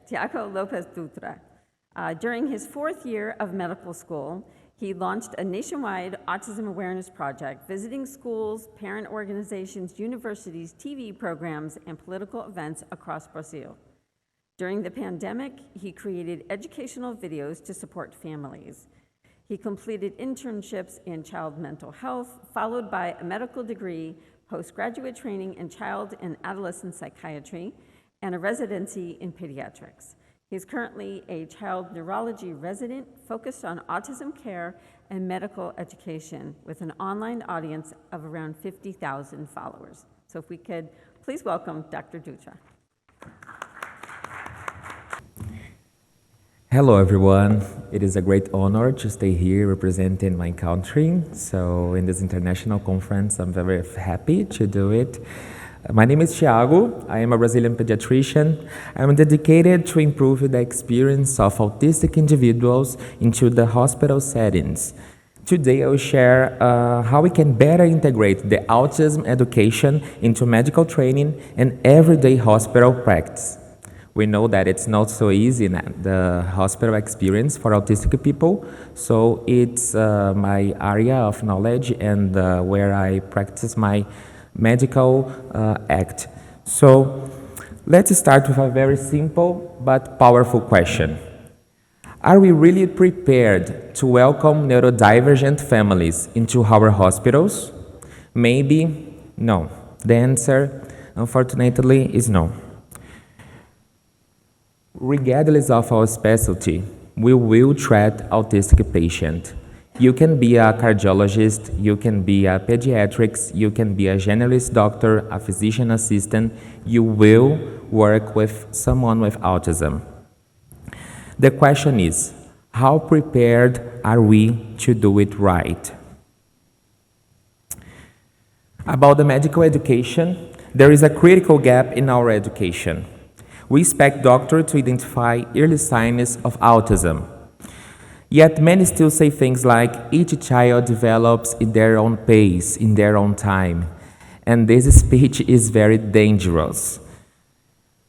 Thiago Dutra. During his 4th year of medical school, he launched a nationwide autism awareness project, visiting schools, parent organizations, universities, TV programs, and political events across Brazil. During the pandemic, he created educational videos to support families. He completed internships in child mental health, followed by a medical degree, postgraduate training in child and adolescent psychiatry, and a residency in pediatrics. He is currently a child neurology resident focused on autism care and medical education with an online audience of around 50,000 followers. So if we could please welcome Dr. Dutra. Hello everyone, it is a great honor to stay here representing my country. So in this international conference, I'm very happy to do it. My name is Thiago, I am a Brazilian pediatrician. I'm dedicated to improve the experience of autistic individuals into the hospital settings. Today I will share how we can better integrate the autism education into medical training and everyday hospital practice. We know that it's not so easy in the hospital experience for autistic people, so it's my area of knowledge and where I practice my medical act. So let's start with a very simple but powerful question. Are we really prepared to welcome neurodivergent families into our hospitals? Maybe no. The answer, unfortunately, is no. Regardless of our specialty, we will treat autistic patient. You can be a cardiologist, you can be a pediatrics, you can be a generalist doctor, a physician assistant. You will work with someone with autism. The question is, how prepared are we to do it right? About the medical education, there is a critical gap in our education. We expect doctors to identify early signs of autism. Yet many still say things like, each child develops in their own pace, in their own time. And this speech is very dangerous.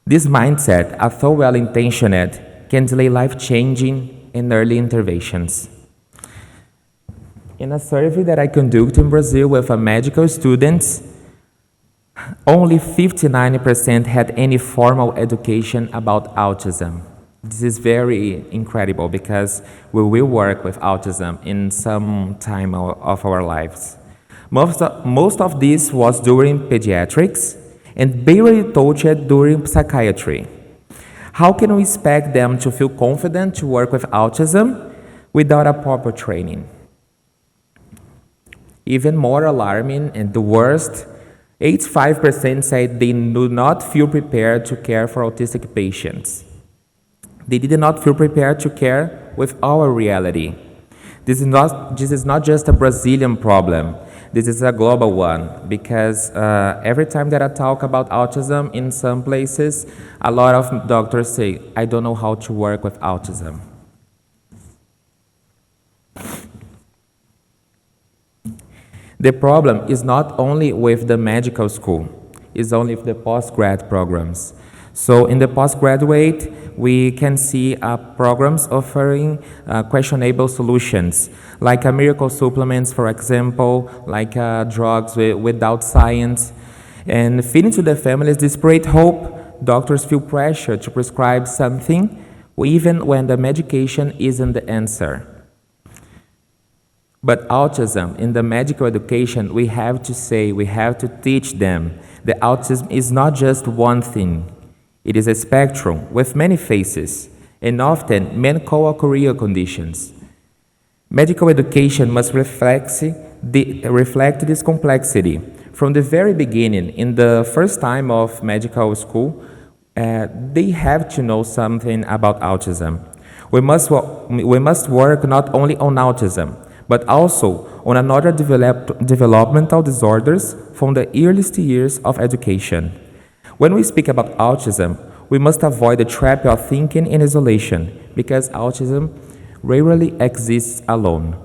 This mindset, although well-intentioned, can delay life-changing and early interventions. In a survey that I conducted in Brazil with medical students, only 59% had any formal education about autism. This is very incredible because we will work with autism in some time of our lives. Most of this was during pediatrics and barely touched during psychiatry. How can we expect them to feel confident to work with autism without a proper training? Even more alarming and the worst, 85% said they do not feel prepared to care for autistic patients. They did not feel prepared to care with our reality. This is not just a Brazilian problem. This is a global one because every time that I talk about autism in some places, a lot of doctors say, I don't know how to work with autism. The problem is not only with the medical school, it's only with the postgrad programs. So in the postgraduate, we can see programs offering questionable solutions, like miracle supplements, for example, like drugs without science. And feeding to the families desperate hope, doctors feel pressure to prescribe something, even when the medication isn't the answer. But autism, in the medical education, we have to teach them that autism is not just one thing. It is a spectrum with many faces, and often many co-occurring conditions. Medical education must reflect this complexity. From the very beginning, in the first time of medical school, they have to know something about autism. We must work not only on autism, but also on other developmental disorders from the earliest years of education. When we speak about autism, we must avoid the trap of thinking in isolation, because autism rarely exists alone.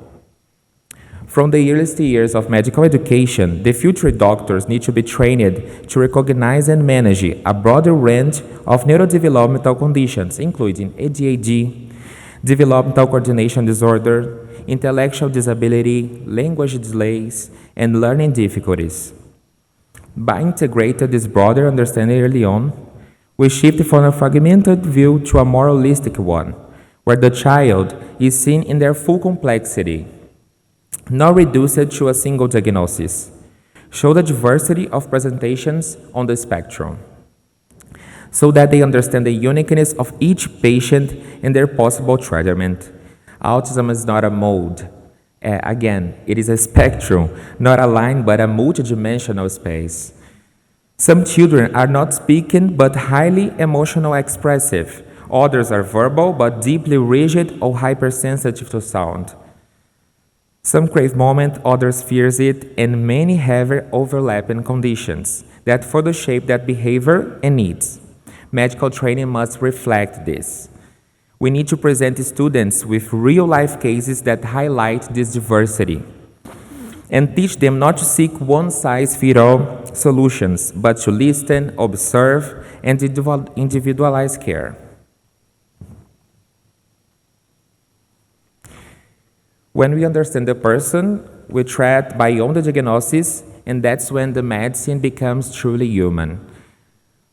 From the earliest years of medical education, the future doctors need to be trained to recognize and manage a broader range of neurodevelopmental conditions, including ADHD, developmental coordination disorder, intellectual disability, language delays, and learning difficulties. By integrating this broader understanding early on, we shift from a fragmented view to a more holistic one, where the child is seen in their full complexity, not reduced to a single diagnosis. Show the diversity of presentations on the spectrum, so that they understand the uniqueness of each patient and their possible treatment. Autism is not a mode. Again, it is a spectrum, not a line, but a multidimensional space. Some children are not speaking, but highly emotional expressive. Others are verbal, but deeply rigid or hypersensitive to sound. Some crave moment, others fears it, and many have overlapping conditions that further shape that behavior and needs. Medical training must reflect this. We need to present students with real-life cases that highlight this diversity and teach them not to seek one-size-fits-all solutions, but to listen, observe, and individualize care. When we understand the person, we treat beyond the diagnosis, and that's when the medicine becomes truly human.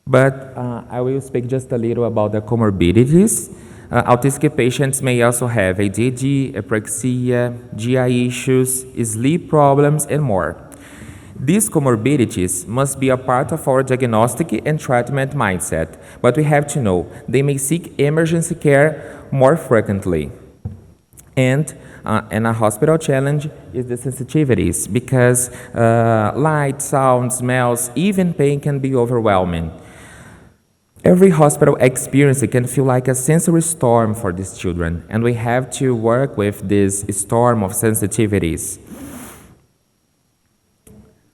But I will speak just a little about the comorbidities. Autistic patients may also have ADHD, apraxia, GI issues, sleep problems, and more. These comorbidities must be a part of our diagnostic and treatment mindset, but we have to know they may seek emergency care more frequently. And a hospital challenge is the sensitivities, because light, sound, smells, even pain can be overwhelming. Every hospital experience can feel like a sensory storm for these children, and we have to work with this storm of sensitivities.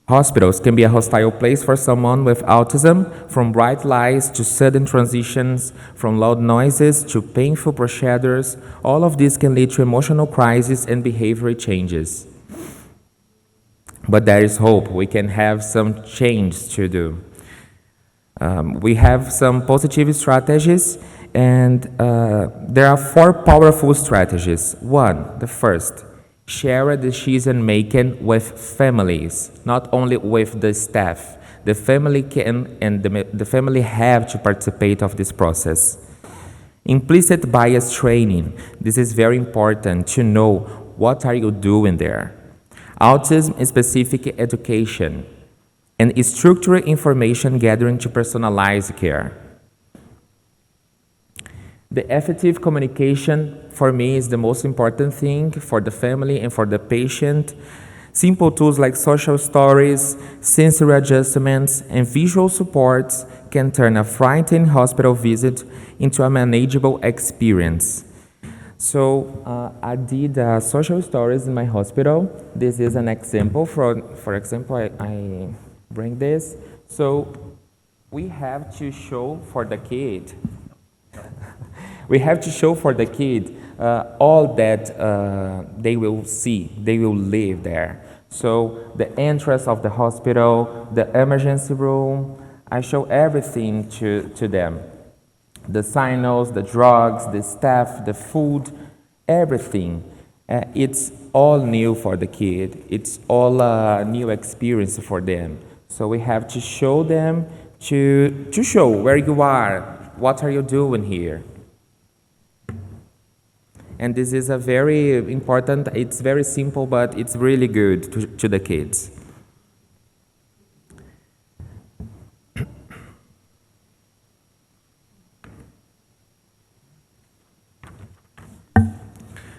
Hospitals can be a hostile place for someone with autism, from bright lights to sudden transitions, from loud noises to painful procedures. All of this can lead to emotional crises and behavioral changes. But there is hope. We can have some change to do. We have some positive strategies, and there are 4 powerful strategies. One, the first, share a decision-making with families, not only with the staff. The family can and the family have to participate of this process. Implicit bias training. This is very important to know what are you doing there. Autism-specific education and structured information gathering to personalize care. The effective communication, for me, is the most important thing for the family and for the patient. Simple tools like social stories, sensory adjustments, and visual supports can turn a frightening hospital visit into a manageable experience. So I did social stories in my hospital. This is an example. For example, I bring this. So we have to show for the kid. We have to show for the kid all that they will see, they will live there. So the entrance of the hospital, the emergency room, I show everything to them. The signals, the drugs, the staff, the food, everything. It's all new for the kid. It's all a new experience for them. So we have to show them, to show where you are, what are you doing here. And this is a very important, it's very simple, but it's really good to the kids.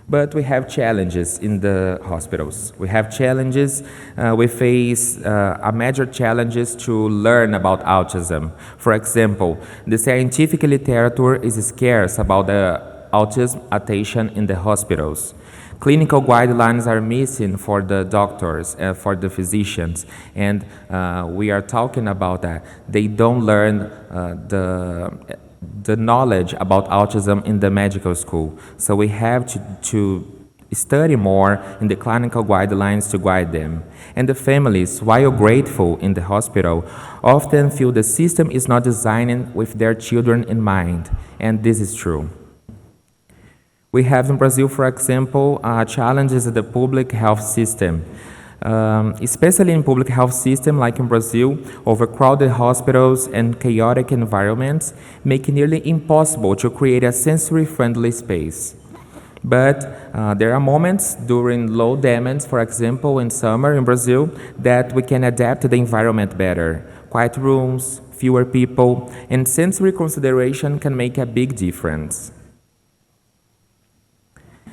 But we have challenges in the hospitals. We have challenges. We face a major challenges to learn about autism. For example, the scientific literature is scarce about the autism attention in the hospitals. Clinical guidelines are missing for the doctors, for the physicians, and we are talking about that. They don't learn the knowledge about autism in the medical school. So we have to study more in the clinical guidelines to guide them. And the families, while grateful in the hospital, often feel the system is not designed with their children in mind, and this is true. We have in Brazil, for example, challenges in the public health system. Especially in public health system like in Brazil, overcrowded hospitals and chaotic environments make it nearly impossible to create a sensory-friendly space. But there are moments during low demand, for example, in summer in Brazil, that we can adapt to the environment better. Quiet rooms, fewer people, and sensory consideration can make a big difference.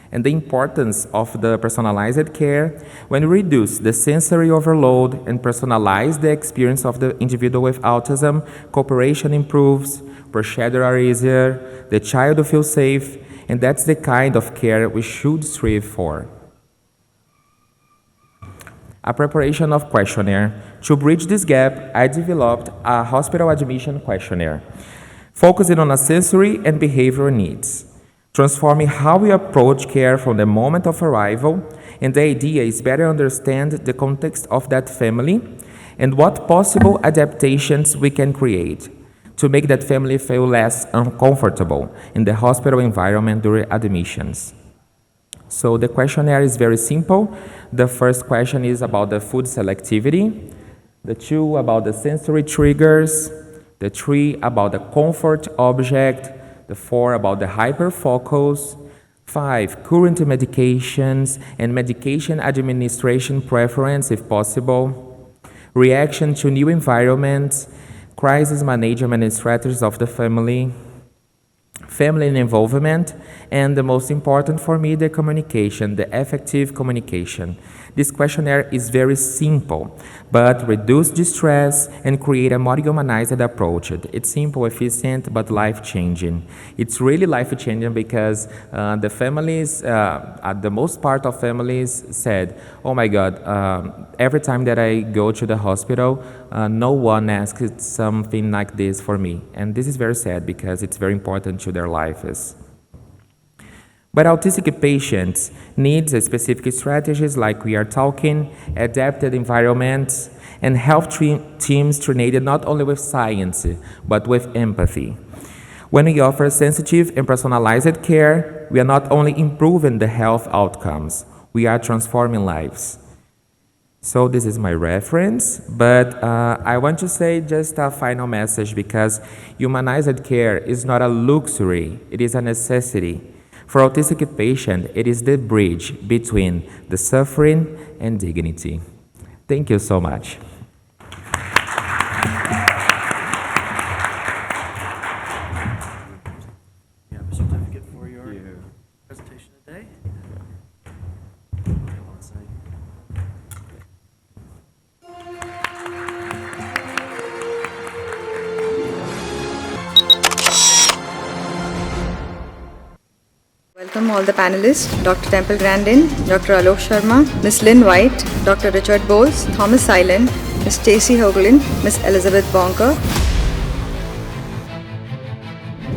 And the importance of the personalized care, when we reduce the sensory overload and personalize the experience of the individual with autism, cooperation improves, procedures are easier, the child feels safe, and that's the kind of care we should strive for. A preparation of questionnaire. To bridge this gap, I developed a hospital admission questionnaire, focusing on sensory and behavioral needs, transforming how we approach care from the moment of arrival, and the idea is better understand the context of that family and what possible adaptations we can create to make that family feel less uncomfortable in the hospital environment during admissions. So the questionnaire is very simple. The first question is about the food selectivity, the 2 about the sensory triggers, the 3 about the comfort object, the 4 about the hyperfocus, 5 current medications and medication administration preference if possible, reaction to new environments, crisis management strategies of the family involvement, and the most important for me, the communication, the effective communication. This questionnaire is very simple, but reduce distress and create a more humanized approach. It's simple, efficient, but life-changing. It's really life-changing because the families, the most part of families said, oh my God, every time that I go to the hospital, no one asks something like this for me. And this is very sad because it's very important to their lives. But autistic patients need specific strategies like we are talking, adapted environments, and health teams trained not only with science, but with empathy. When we offer sensitive and personalized care, we are not only improving the health outcomes, we are transforming lives. So this is my reference, but I want to say just a final message because humanized care is not a luxury, it is a necessity. For autistic patients, it is the bridge between the suffering and dignity. Thank you so much. You have a certificate for your presentation today. Welcome all the panelists, Dr. Temple Grandin, Dr. Alok Sharma, Ms. Lynn White, Dr. Richard Bowles, Thomas Silent, Ms. Stacey Hoagland, Ms. Elizabeth Bonker.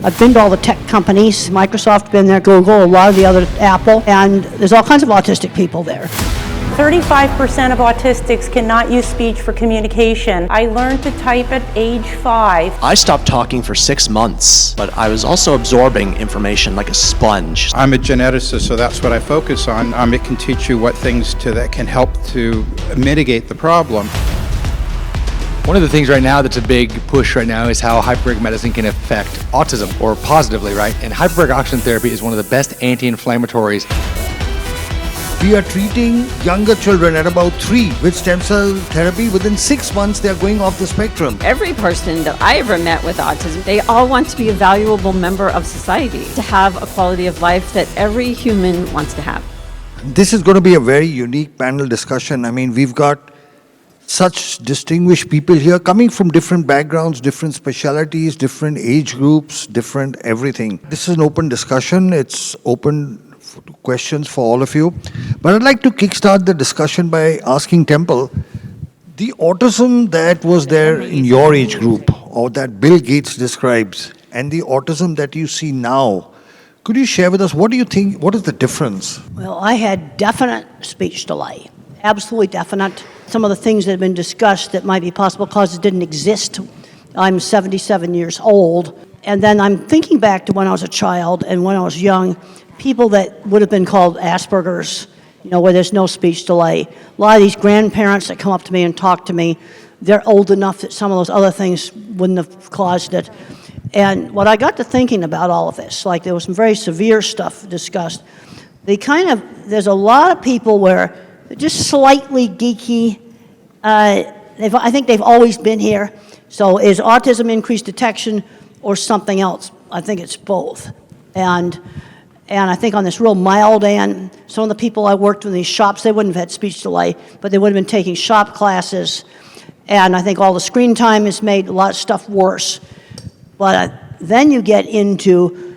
I've been to all the tech companies, Microsoft, been there, Google, a lot of the other, Apple, and there's all kinds of autistic people there. 35% of autistics cannot use speech for communication. I learned to type at age 5. I stopped talking for 6 months, but I was also absorbing information like a sponge. I'm a geneticist, so that's what I focus on. It can teach you what things that can help to mitigate the problem. One of the things right now that's a big push right now is how hyperbaric medicine can affect autism, or positively, right? And hyperbaric oxygen therapy is one of the best anti-inflammatories. We are treating younger children at about 3 with stem cell therapy. Within 6 months, they are going off the spectrum. Every person that I ever met with autism, they all want to be a valuable member of society, to have a quality of life that every human wants to have. This is going to be a very unique panel discussion. I mean, we've got such distinguished people here coming from different backgrounds, different specialities, different age groups, different everything. This is an open discussion. It's open questions for all of you. But I'd like to kickstart the discussion by asking Temple, the autism that was there in your age group, or that Bill Gates describes, and the autism that you see now, Could you share with us, what do you think, what is the difference? Well, I had definite speech delay, absolutely definite. Some of the things that have been discussed that might be possible causes didn't exist. I'm 77 years old, and then I'm thinking back to when I was a child and when I was young, people that would have been called Asperger's, where there's no speech delay. A lot of these grandparents that come up to me and talk to me, they're old enough that some of those other things wouldn't have caused it. And what I got to thinking about all of this, like there was some very severe stuff discussed, there's a lot of people where they're just slightly geeky. I think they've always been here. So is autism increased detection or something else? I think it's both. And I think on this real mild end, some of the people I worked with in these shops, they wouldn't have had speech delay, but they would have been taking shop classes. And I think all the screen time has made a lot of stuff worse. But then you get into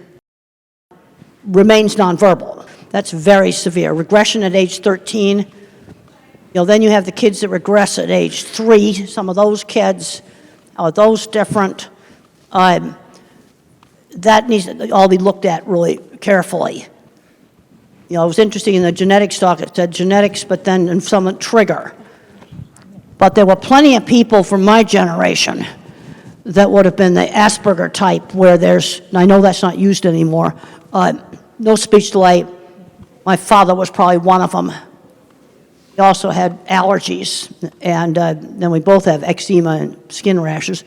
remains nonverbal. That's very severe. Regression at age 13. Then you have the kids that regress at age 3. Some of those kids, are those different? That needs to all be looked at really carefully. It was interesting in the genetics talk, it said genetics, but then in some trigger. But there were plenty of people from my generation that would have been the Asperger type, where there's, and I know that's not used anymore, no speech delay. My father was probably one of them. He also had allergies, and then we both have eczema and skin rashes.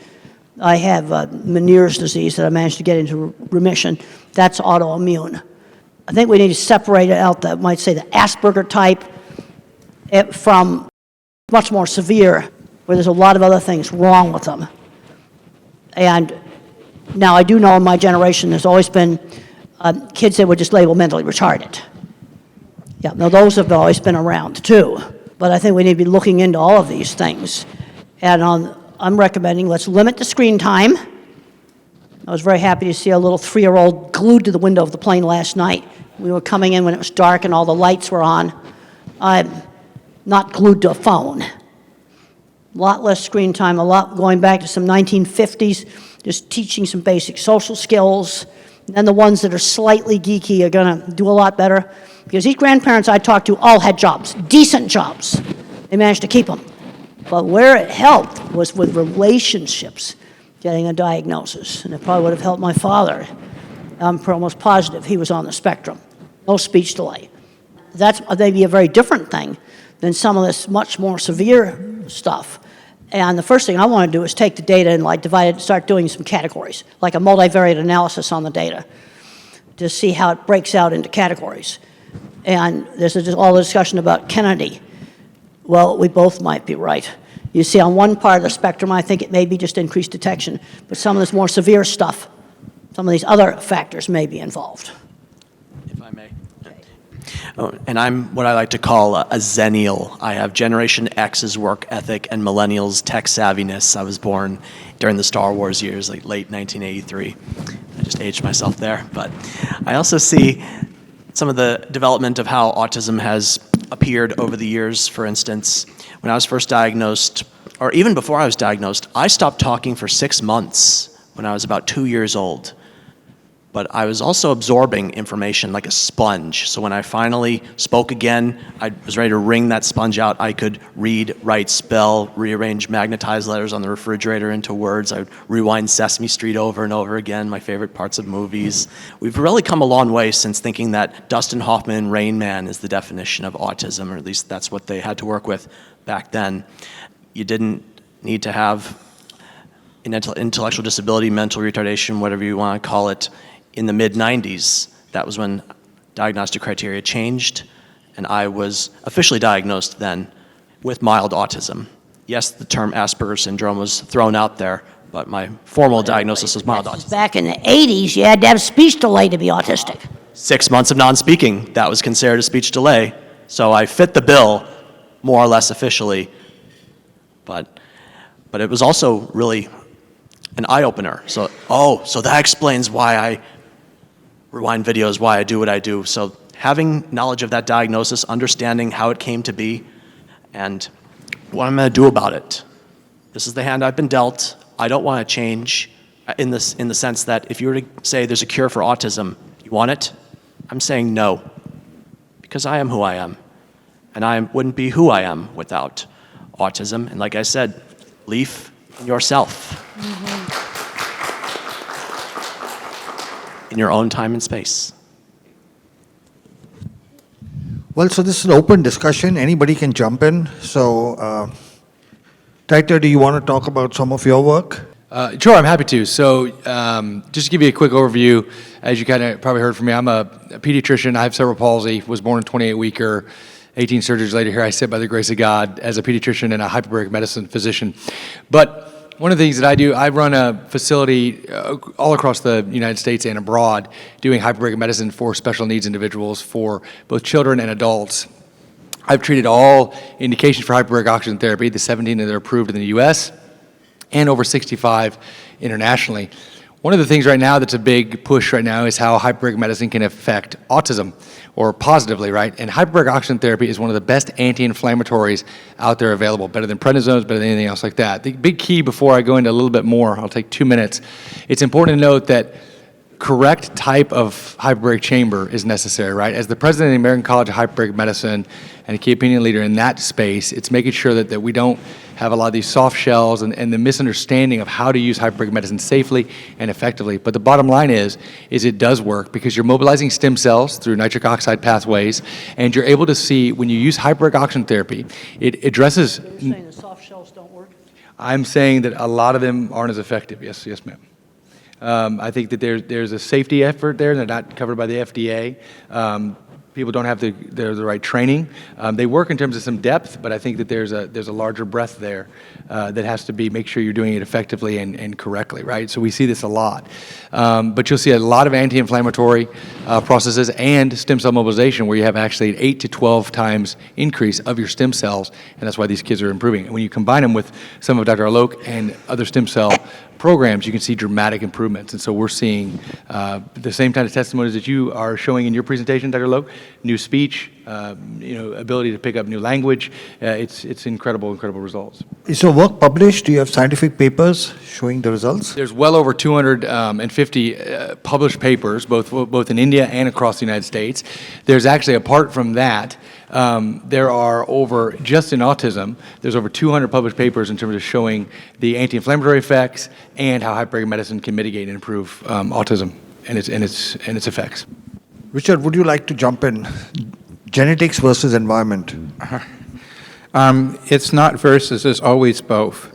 I have Meniere's disease that I managed to get into remission. That's autoimmune. I think we need to separate it out, might say the Asperger type from much more severe, where there's a lot of other things wrong with them. And now I do know in my generation there's always been kids that were just labeled mentally retarded. Yeah, now those have always been around too. But I think we need to be looking into all of these things. And I'm recommending let's limit the screen time. I was very happy to see a little 3-year-old glued to the window of the plane last night. We were coming in when it was dark and all the lights were on. Not glued to a phone. A lot less screen time, a lot going back to some 1950s, just teaching some basic social skills. And then the ones that are slightly geeky are going to do a lot better. Because these grandparents I talked to all had jobs, decent jobs. They managed to keep them. But where it helped was with relationships, getting a diagnosis. And it probably would have helped my father. I'm almost positive he was on the spectrum. No speech delay. That's maybe a very different thing than some of this much more severe stuff. And the first thing I want to do is take the data and divide it and start doing some categories, like a multivariate analysis on the data, to see how it breaks out into categories. And there's all the discussion about Kennedy. Well, we both might be right. You see, on one part of the spectrum, I think it may be just increased detection, but some of this more severe stuff, some of these other factors may be involved. If I may. Oh, and I'm what I like to call a zennial. I have Generation X's work ethic and millennials' tech savviness. I was born during the Star Wars years, like late 1983. I just aged myself there. But I also see some of the development of how autism has appeared over the years. For instance, when I was first diagnosed, or even before I was diagnosed, I stopped talking for 6 months when I was about 2 years old. But I was also absorbing information like a sponge. So when I finally spoke again, I was ready to wring that sponge out. I could read, write, spell, rearrange magnetized letters on the refrigerator into words. I would rewind Sesame Street over and over again, my favorite parts of movies. We've really come a long way since thinking that Dustin Hoffman and Rain Man is the definition of autism, or at least that's what they had to work with back then. You didn't need to have an intellectual disability, mental retardation, whatever you want to call it. In the mid-90s, that was when diagnostic criteria changed, and I was officially diagnosed then with mild autism. Yes, the term Asperger's syndrome was thrown out there, but my formal diagnosis was mild autism. Back in the 80s, you had to have speech delay to be autistic. 6 months of non-speaking, that was considered a speech delay. So I fit the bill, more or less officially, but it was also really an eye-opener. So that explains why I rewind videos, why I do what I do. So having knowledge of that diagnosis, understanding how it came to be, and what I'm going to do about it. This is the hand I've been dealt. I don't want to change in the sense that if you were to say there's a cure for autism, You want it? I'm saying no, because I am who I am, and I wouldn't be who I am without autism. And like I said, belief in yourself, in your own time and space. Well, so this is an open discussion. Anybody can jump in. So, Taita, do you want to talk about some of your work? Sure, I'm happy to. So just to give you a quick overview, as you kind of probably heard from me, I'm a pediatrician. I have cerebral palsy, was born in 28-weeker, 18 surgeries later. Here I sit by the grace of God as a pediatrician and a hyperbaric medicine physician. But one of the things that I do, I run a facility all across the United States and abroad doing hyperbaric medicine for special needs individuals, for both children and adults. I've treated all indications for hyperbaric oxygen therapy, the 17 that are approved in the US, and over 65 internationally. One of the things right now that's a big push right now is how hyperbaric medicine can affect autism, or positively, right? And hyperbaric oxygen therapy is one of the best anti-inflammatories out there available, better than prednisones, better than anything else like that. The big key, before I go into a little bit more, I'll take 2 minutes, it's important to note that correct type of hyperbaric chamber is necessary, right? As the president of the American College of Hyperbaric Medicine and a key opinion leader in that space, it's making sure that we don't have a lot of these soft shells and the misunderstanding of how to use hyperbaric medicine safely and effectively. But the bottom line is it does work, because you're mobilizing stem cells through nitric oxide pathways, and you're able to see, when you use hyperbaric oxygen therapy, it addresses... Are you saying the soft shells don't work? I'm saying that a lot of them aren't as effective. Yes, ma'am. I think that there's a safety effort there. They're not covered by the FDA. People don't have the right training. They work in terms of some depth, but I think that there's a larger breadth there that has to be, make sure you're doing it effectively and correctly, right? So we see this a lot. But you'll see a lot of anti-inflammatory processes and stem cell mobilization, where you have actually an 8 to 12 times increase of your stem cells, and that's why these kids are improving. And when you combine them with some of Dr. Alok and other stem cell programs, you can see dramatic improvements. And so we're seeing the same kind of testimonies that you are showing in your presentation, Dr. Alok, new speech, ability to pick up new language. It's incredible results. Is your work published? Do you have scientific papers showing the results? There's well over 250 published papers, both in India and across the United States. There's actually, apart from that, there are over, just in autism, there's over 200 published papers in terms of showing the anti-inflammatory effects and how hyperbaric medicine can mitigate and improve autism and its effects. Richard, would you like to jump in? Genetics versus environment. It's not versus, it's always both.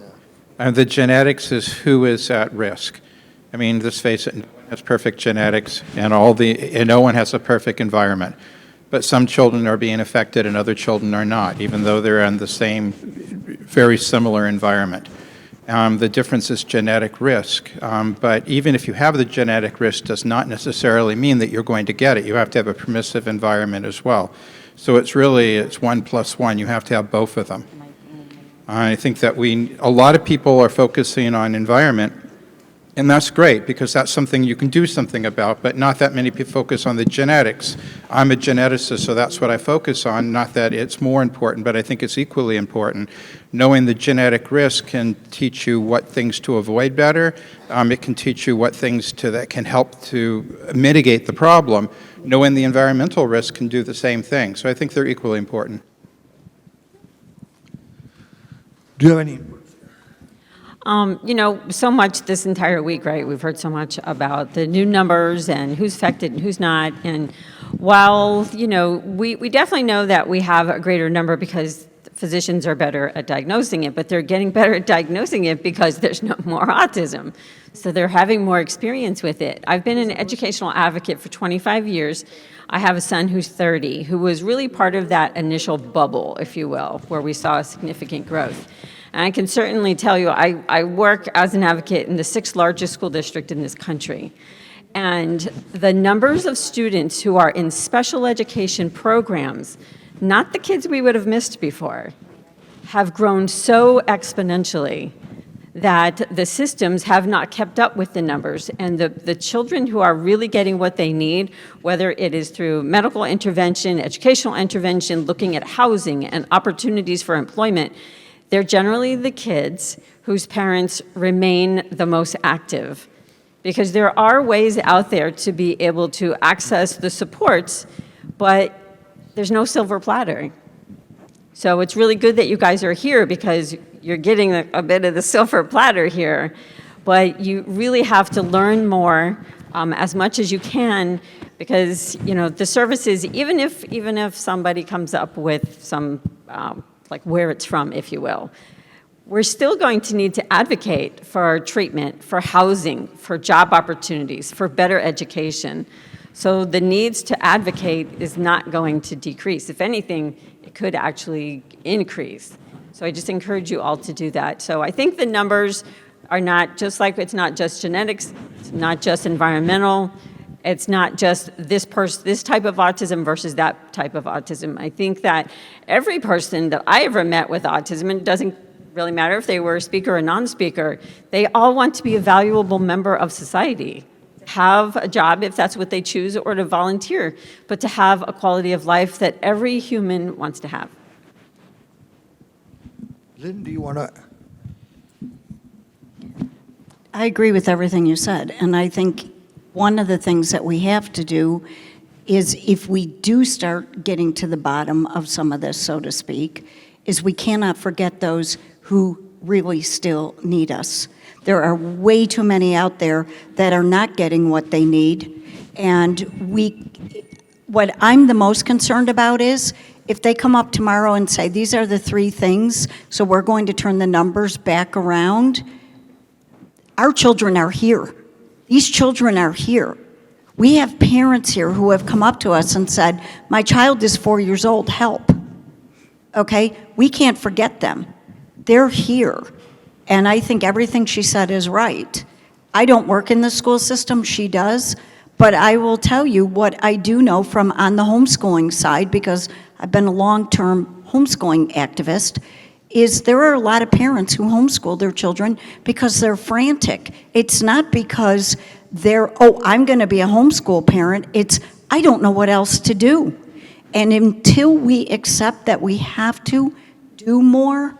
The genetics is who is at risk. I mean, let's face it, no one has perfect genetics, and no one has a perfect environment. But some children are being affected and other children are not, even though they're in the same, very similar environment. The difference is genetic risk. But even if you have the genetic risk, does not necessarily mean that you're going to get it. You have to have a permissive environment as well. So it's 1 + 1. You have to have both of them. I think that a lot of people are focusing on environment, and that's great, because that's something you can do something about, but not that many people focus on the genetics. I'm a geneticist, so that's what I focus on. Not that it's more important, but I think it's equally important. Knowing the genetic risk can teach you what things to avoid better. It can teach you what things that can help to mitigate the problem. Knowing the environmental risk can do the same thing. So I think they're equally important. Do you have any input? So much this entire week, right? We've heard so much about the new numbers and who's affected and who's not. And while, we definitely know that we have a greater number because physicians are better at diagnosing it, but they're getting better at diagnosing it because there's no more autism. So they're having more experience with it. I've been an educational advocate for 25 years. I have a son who's 30, who was really part of that initial bubble, if you will, where we saw a significant growth. And I can certainly tell you, I work as an advocate in the 6th largest school district in this country. And the numbers of students who are in special education programs, not the kids we would have missed before, have grown so exponentially that the systems have not kept up with the numbers. And the children who are really getting what they need, whether it is through medical intervention, educational intervention, looking at housing and opportunities for employment, they're generally the kids whose parents remain the most active because there are ways out there to be able to access the supports, but there's no silver platter. So it's really good that you guys are here because you're getting a bit of the silver platter here, but you really have to learn more as much as you can, because the services, even if somebody comes up with some like where it's from, if you will, we're still going to need to advocate for treatment, for housing, for job opportunities, for better education. So the needs to advocate is not going to decrease. If anything, it could actually increase. So I just encourage you all to do that. So I think the numbers are not just like, it's not just genetics, it's not just environmental, it's not just this type of autism versus that type of autism. I think that every person that I ever met with autism, and it doesn't really matter if they were a speaker or non-speaker, they all want to be a valuable member of society. Have a job if that's what they choose, or to volunteer, but to have a quality of life that every human wants to have. Lynn, do you want to? I agree with everything you said, and I think one of the things that we have to do is, if we do start getting to the bottom of some of this, so to speak, is we cannot forget those who really still need us. There are way too many out there that are not getting what they need, and what I'm the most concerned about is if they come up tomorrow and say, these are the 3 things, so we're going to turn the numbers back around. Our children are here. These children are here. We have parents here who have come up to us and said, my child is 4 years old, help. Okay? We can't forget them. They're here. And I think everything she said is right. I don't work in the school system, she does, but I will tell you what I do know from on the homeschooling side, because I've been a long-term homeschooling activist, is there are a lot of parents who homeschool their children because they're frantic. It's not because they're, I'm going to be a homeschool parent. It's, I don't know what else to do. And until we accept that we have to do more,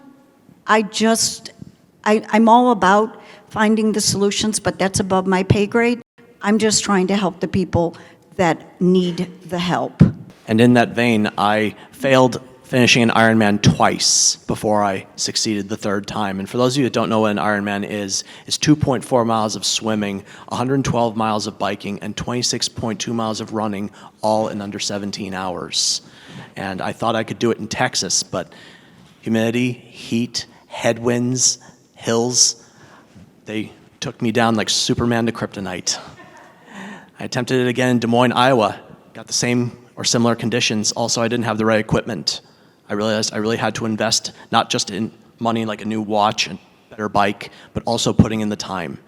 I'm all about finding the solutions, but that's above my pay grade. I'm just trying to help the people that need the help. And in that vein, I failed finishing an Ironman twice before I succeeded the 3rd time. And for those of you that don't know what an Ironman is, it's 2.4 miles of swimming, 112 miles of biking, and 26.2 miles of running, all in under 17 hours. And I thought I could do it in Texas, but humidity, heat, headwinds, hills, they took me down like Superman to kryptonite. I attempted it again in Des Moines, Iowa. Got the same or similar conditions. Also, I didn't have the right equipment. I realized I really had to invest not just in money like a new watch and better bike, but also putting in the time.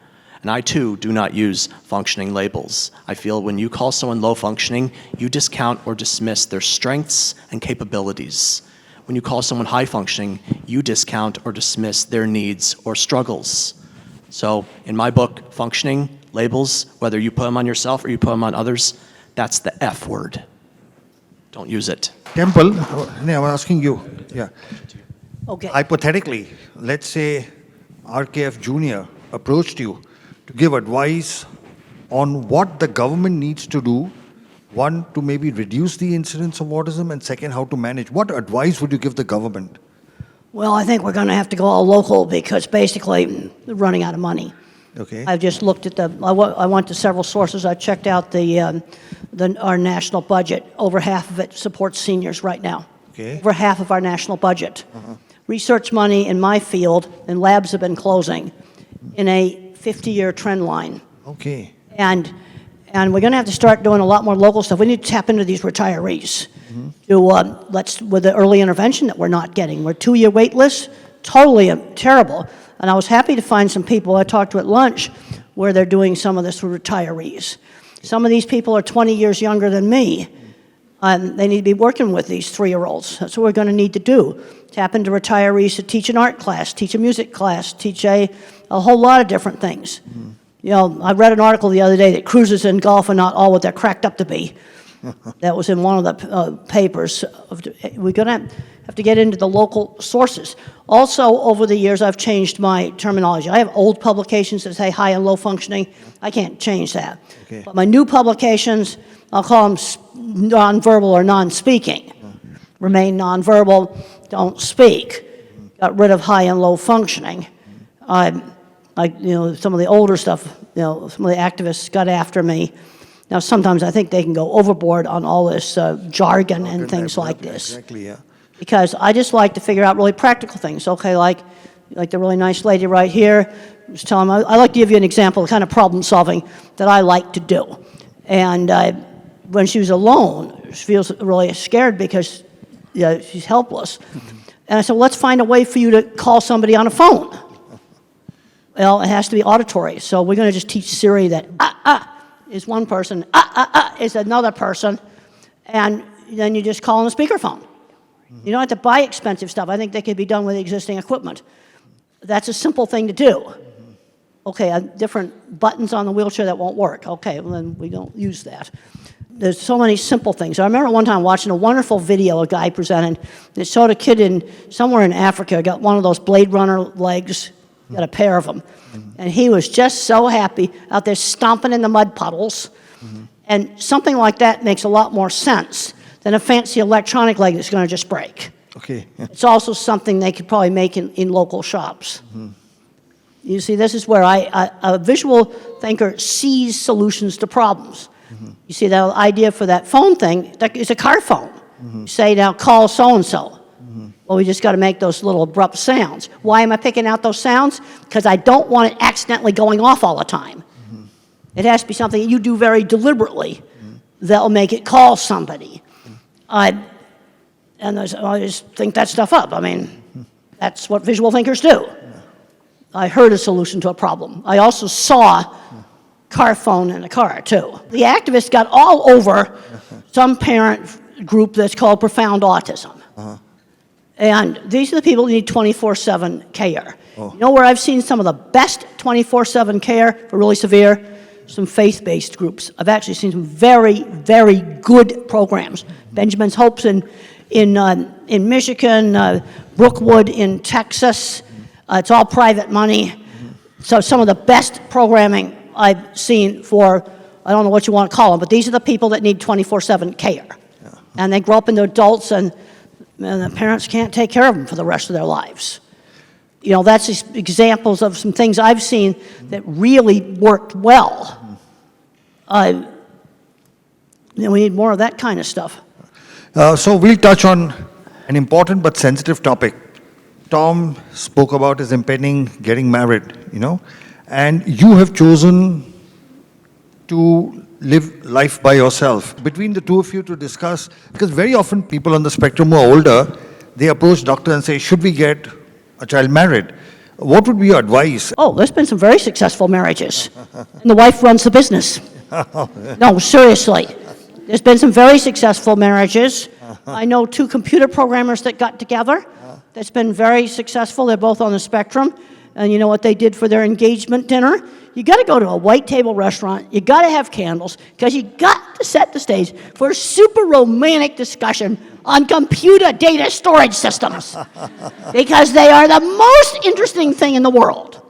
And I too do not use functioning labels. I feel when you call someone low functioning, you discount or dismiss their strengths and capabilities. When you call someone high functioning, you discount or dismiss their needs or struggles. So in my book, functioning labels, whether you put them on yourself or you put them on others, that's the F word. Don't use it. Temple, I'm asking you. Yeah. Okay. Hypothetically, let's say RKF Jr. approached you to give advice on what the government needs to do. One, to maybe reduce the incidence of autism, and second, how to manage. What advice would you give the government? Well, I think we're going to have to go all local because basically they're running out of money. Okay. I've just looked at I went to several sources. I checked out our national budget. Over half of it supports seniors right now. Okay. Over half of our national budget. Research money in my field, and labs have been closing in a 50-year trend line. Okay. And we're going to have to start doing a lot more local stuff. We need to tap into these retirees with the early intervention that we're not getting. We're 2-year wait lists, totally terrible. And I was happy to find some people I talked to at lunch where they're doing some of this with retirees. Some of these people are 20 years younger than me. They need to be working with these 3-year-olds. That's what we're going to need to do. Tap into retirees to teach an art class, teach a music class, teach a whole lot of different things. You know, I read an article the other day that cruises in golf are not all what they're cracked up to be. That was in one of the papers. We're going to have to get into the local sources. Also, over the years, I've changed my terminology. I have old publications that say high and low functioning. I can't change that. Okay. But my new publications, I'll call them nonverbal or non-speaking. Remain nonverbal, don't speak. Got rid of high and low functioning. Some of the older stuff, some of the activists got after me. Now, sometimes I think they can go overboard on all this jargon and things like this. Exactly, yeah. Because I just like to figure out really practical things. Okay, like the really nice lady right here was telling me, I like to give you an example of the kind of problem solving that I like to do. And when she was alone, she feels really scared because she's helpless. And I said, well, let's find a way for you to call somebody on a phone. Well, it has to be auditory. So we're going to just teach Siri that is one person, is another person, and then you just call on the speakerphone. You don't have to buy expensive stuff. I think that could be done with existing equipment. That's a simple thing to do. Okay, different buttons on the wheelchair that won't work. Okay, well then we don't use that. There's so many simple things. I remember one time watching a wonderful video a guy presented. It showed a kid somewhere in Africa, got one of those Blade Runner legs, got a pair of them. And he was just so happy out there stomping in the mud puddles. And something like that makes a lot more sense than a fancy electronic leg that's going to just break. Okay. It's also something they could probably make in local shops. You see, this is where a visual thinker sees solutions to problems. You see, that idea for that phone thing, it's a car phone. You say, now call so-and-so. Well, we just got to make those little abrupt sounds. Why am I picking out those sounds? Because I don't want it accidentally going off all the time. It has to be something that you do very deliberately that'll make it call somebody. I just think that stuff up. I mean, that's what visual thinkers do. I heard a solution to a problem. I also saw car phone in a car, too. The activists got all over some parent group that's called Profound Autism. And these are the people who need 24/7 care. You know where I've seen some of the best 24/7 care for really severe? Some faith-based groups. I've actually seen some very, very good programs. Benjamin's Hopes in Michigan, Brookwood in Texas. It's all private money. So some of the best programming I've seen for, I don't know what you want to call them, but these are the people that need 24/7 care. And they grow up into adults and the parents can't take care of them for the rest of their lives. That's just examples of some things I've seen that really worked well. We need more of that kind of stuff. So we'll touch on an important but sensitive topic. Tom spoke about his impending getting married, and you have chosen to live life by yourself. Between the two of you to discuss, because very often people on the spectrum who are older, they approach doctor and say, should we get a child married? What would be your advice? Oh, there's been some very successful marriages. And the wife runs the business. No, seriously. There's been some very successful marriages. I know 2 computer programmers that got together. That's been very successful. They're both on the spectrum. And you know what they did for their engagement dinner? You got to go to a white table restaurant. You got to have candles because you got to set the stage for a super romantic discussion on computer data storage systems because they are the most interesting thing in the world.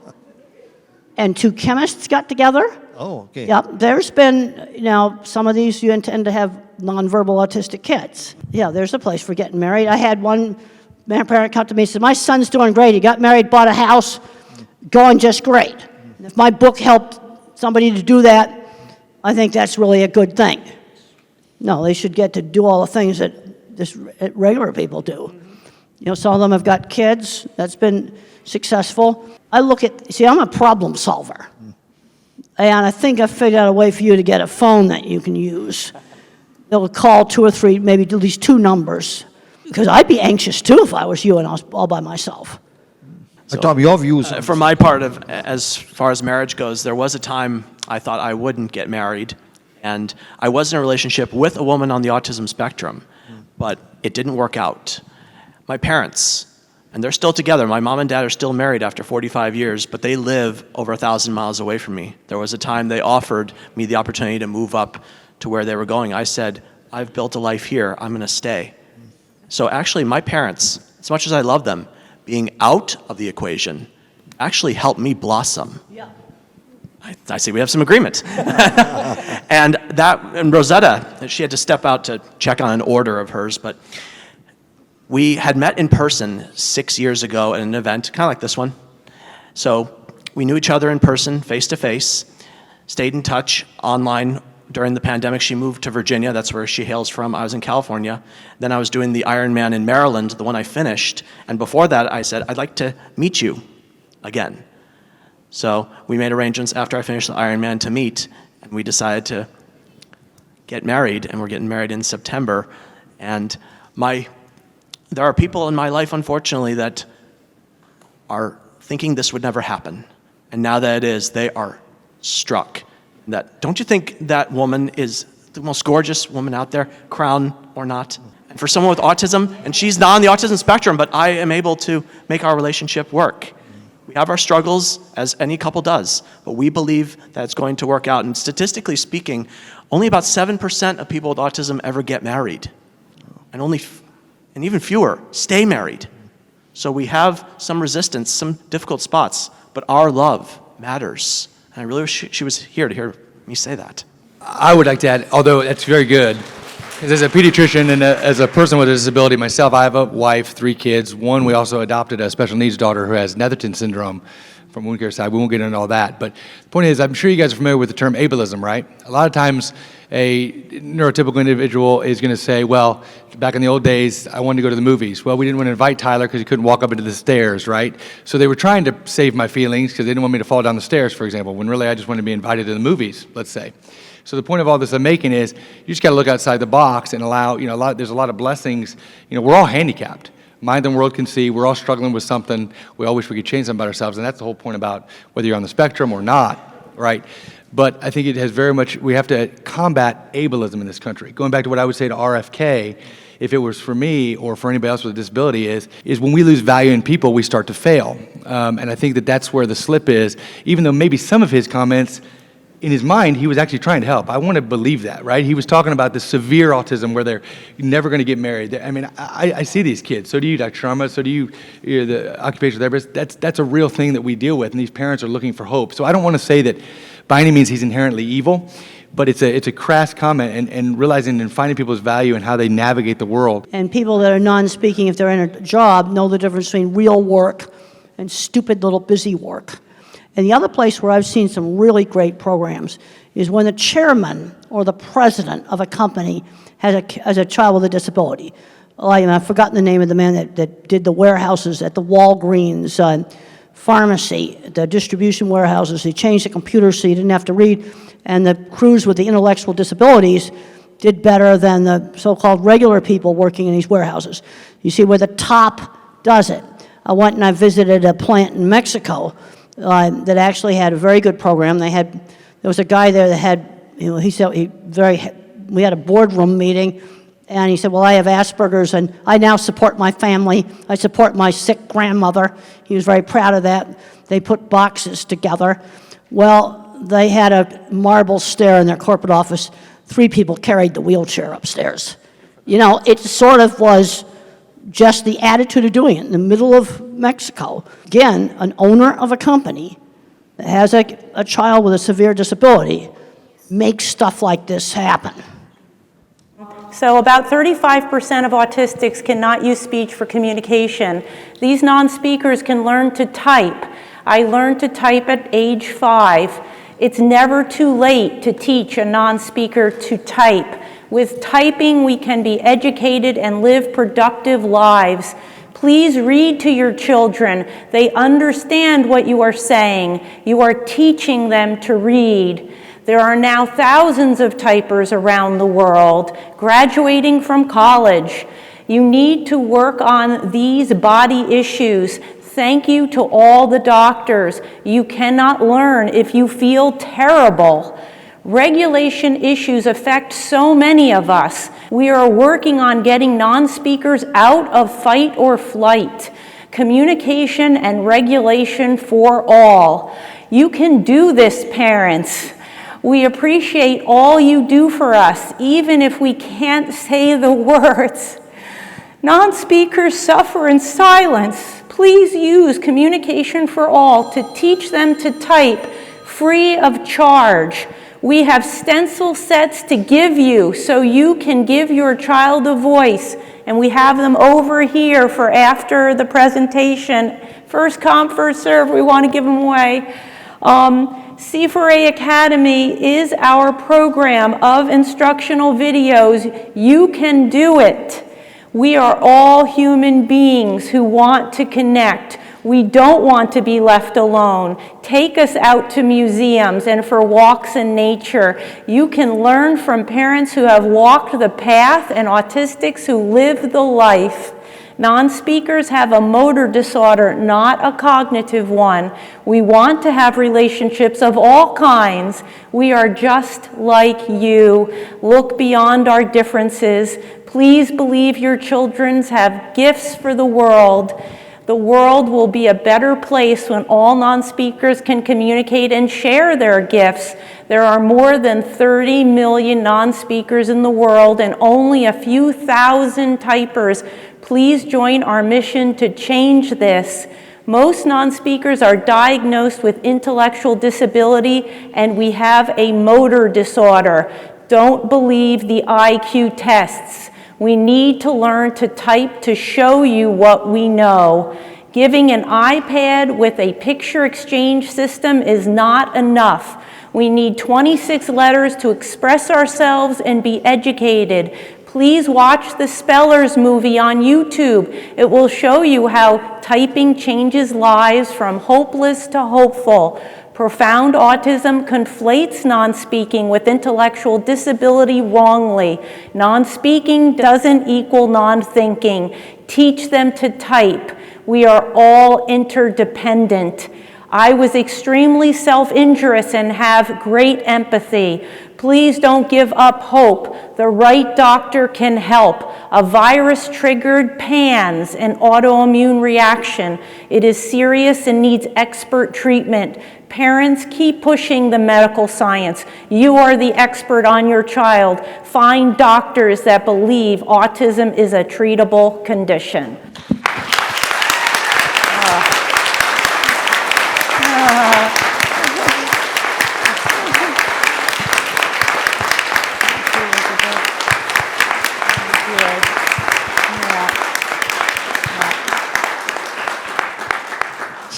And 2 chemists got together. Oh, okay. Yep. There's been, some of these you intend to have nonverbal autistic kids. Yeah, there's a place for getting married. I had one parent come to me and said, my son's doing great. He got married, bought a house, going just great. And if my book helped somebody to do that, I think that's really a good thing. No, they should get to do all the things that regular people do. Some of them have got kids. That's been successful. I'm a problem solver. And I think I figured out a way for you to get a phone that you can use. They'll call 2 or 3, maybe at least 2 numbers. Because I'd be anxious too if I was you and I was all by myself. So, Tom, your views. For my part, as far as marriage goes, there was a time I thought I wouldn't get married. And I was in a relationship with a woman on the autism spectrum, but it didn't work out. My parents, and they're still together. My mom and dad are still married after 45 years, but they live over 1,000 miles away from me. There was a time they offered me the opportunity to move up to where they were going. I said, I've built a life here. I'm going to stay. So actually, my parents, as much as I love them, being out of the equation actually helped me blossom. Yeah. I see we have some agreement. And Rosetta, she had to step out to check on an order of hers, but we had met in person 6 years ago at an event, kind of like this one. So we knew each other in person, face to face, stayed in touch online. During the pandemic, she moved to Virginia. That's where she hails from. I was in California. Then I was doing the Ironman in Maryland, the one I finished. And before that, I said, I'd like to meet you again. So we made arrangements after I finished the Ironman to meet, and we decided to get married, and we're getting married in September. And there are people in my life, unfortunately, that are thinking this would never happen. And now that it is, they are struck. Don't you think that woman is the most gorgeous woman out there, crown or not? And for someone with autism, and she's not on the autism spectrum, but I am able to make our relationship work. We have our struggles, as any couple does, but we believe that it's going to work out. And statistically speaking, only about 7% of people with autism ever get married. And even fewer stay married. So we have some resistance, some difficult spots, but our love matters. And I really wish she was here to hear me say that. I would like to add, although that's very good, because as a pediatrician and as a person with a disability myself, I have a wife, 3 kids. One, we also adopted a special needs daughter who has Netherton syndrome from wound care side. We won't get into all that. But the point is, I'm sure you guys are familiar with the term ableism, right? A lot of times a neurotypical individual is going to say, well, back in the old days, I wanted to go to the movies. Well, we didn't want to invite Tyler because he couldn't walk up into the stairs, right? So they were trying to save my feelings because they didn't want me to fall down the stairs, for example, when really I just wanted to be invited to the movies, let's say. So the point of all this I'm making is you just got to look outside the box and allow, there's a lot of blessings. We're all handicapped. Mind and world can see. We're all struggling with something. We all wish we could change something about ourselves, and that's the whole point about whether you're on the spectrum or not, right? But I think it has very much, we have to combat ableism in this country. Going back to what I would say to RFK, if it was for me or for anybody else with a disability, is when we lose value in people, we start to fail. And I think that's where the slip is, even though maybe some of his comments, in his mind, he was actually trying to help. I want to believe that, right? He was talking about the severe autism where they're never going to get married. I mean, I see these kids. So do you, Dr. Sharma. So do you, the occupational therapist. That's a real thing that we deal with, and these parents are looking for hope. So I don't want to say that by any means he's inherently evil, but it's a crass comment, and realizing and finding people's value and how they navigate the world. And people that are non-speaking, if they're in a job, know the difference between real work and stupid little busy work. And the other place where I've seen some really great programs is when the chairman or the president of a company has a child with a disability. I've forgotten the name of the man that did the warehouses at the Walgreens pharmacy, the distribution warehouses. He changed the computer so you didn't have to read, and the crews with the intellectual disabilities did better than the so-called regular people working in these warehouses. You see where the top does it. I went and I visited a plant in Mexico that actually had a very good program. There was a guy there that had, he said we had a boardroom meeting, and he said, well, I have Asperger's, and I now support my family. I support my sick grandmother. He was very proud of that. They put boxes together. Well, they had a marble stair in their corporate office. 3 people carried the wheelchair upstairs. It sort of was just the attitude of doing it in the middle of Mexico. Again, an owner of a company that has a child with a severe disability makes stuff like this happen. So about 35% of autistics cannot use speech for communication. These non-speakers can learn to type. I learned to type at age 5. It's never too late to teach a non-speaker to type. With typing, we can be educated and live productive lives. Please read to your children. They understand what you are saying. You are teaching them to read. There are now thousands of typers around the world graduating from college. You need to work on these body issues. Thank you to all the doctors. You cannot learn if you feel terrible. Regulation issues affect so many of us. We are working on getting non-speakers out of fight or flight. Communication and regulation for all. You can do this, parents. We appreciate all you do for us, even if we can't say the words. Non-speakers suffer in silence. Please use Communication for All to teach them to type free of charge. We have stencil sets to give you so you can give your child a voice, and we have them over here for after the presentation. First come, first serve, we want to give them away. C4A Academy is our program of instructional videos. You can do it. We are all human beings who want to connect. We don't want to be left alone. Take us out to museums and for walks in nature. You can learn from parents who have walked the path and autistics who live the life. Non-speakers have a motor disorder, not a cognitive one. We want to have relationships of all kinds. We are just like you. Look beyond our differences. Please believe your children have gifts for the world. The world will be a better place when all non-speakers can communicate and share their gifts. There are more than 30 million non-speakers in the world and only a few thousand typers. Please join our mission to change this. Most non-speakers are diagnosed with intellectual disability, and we have a motor disorder. Don't believe the IQ tests. We need to learn to type to show you what we know. Giving an iPad with a picture exchange system is not enough. We need 26 letters to express ourselves and be educated. Please watch the Spellers movie on YouTube. It will show you how typing changes lives from hopeless to hopeful. Profound autism conflates non-speaking with intellectual disability wrongly. Non-speaking doesn't equal non-thinking. Teach them to type. We are all interdependent. I was extremely self-injurious and have great empathy. Please don't give up hope. The right doctor can help. A virus-triggered PANS, an autoimmune reaction. It is serious and needs expert treatment. Parents, keep pushing the medical science. You are the expert on your child. Find doctors that believe autism is a treatable condition.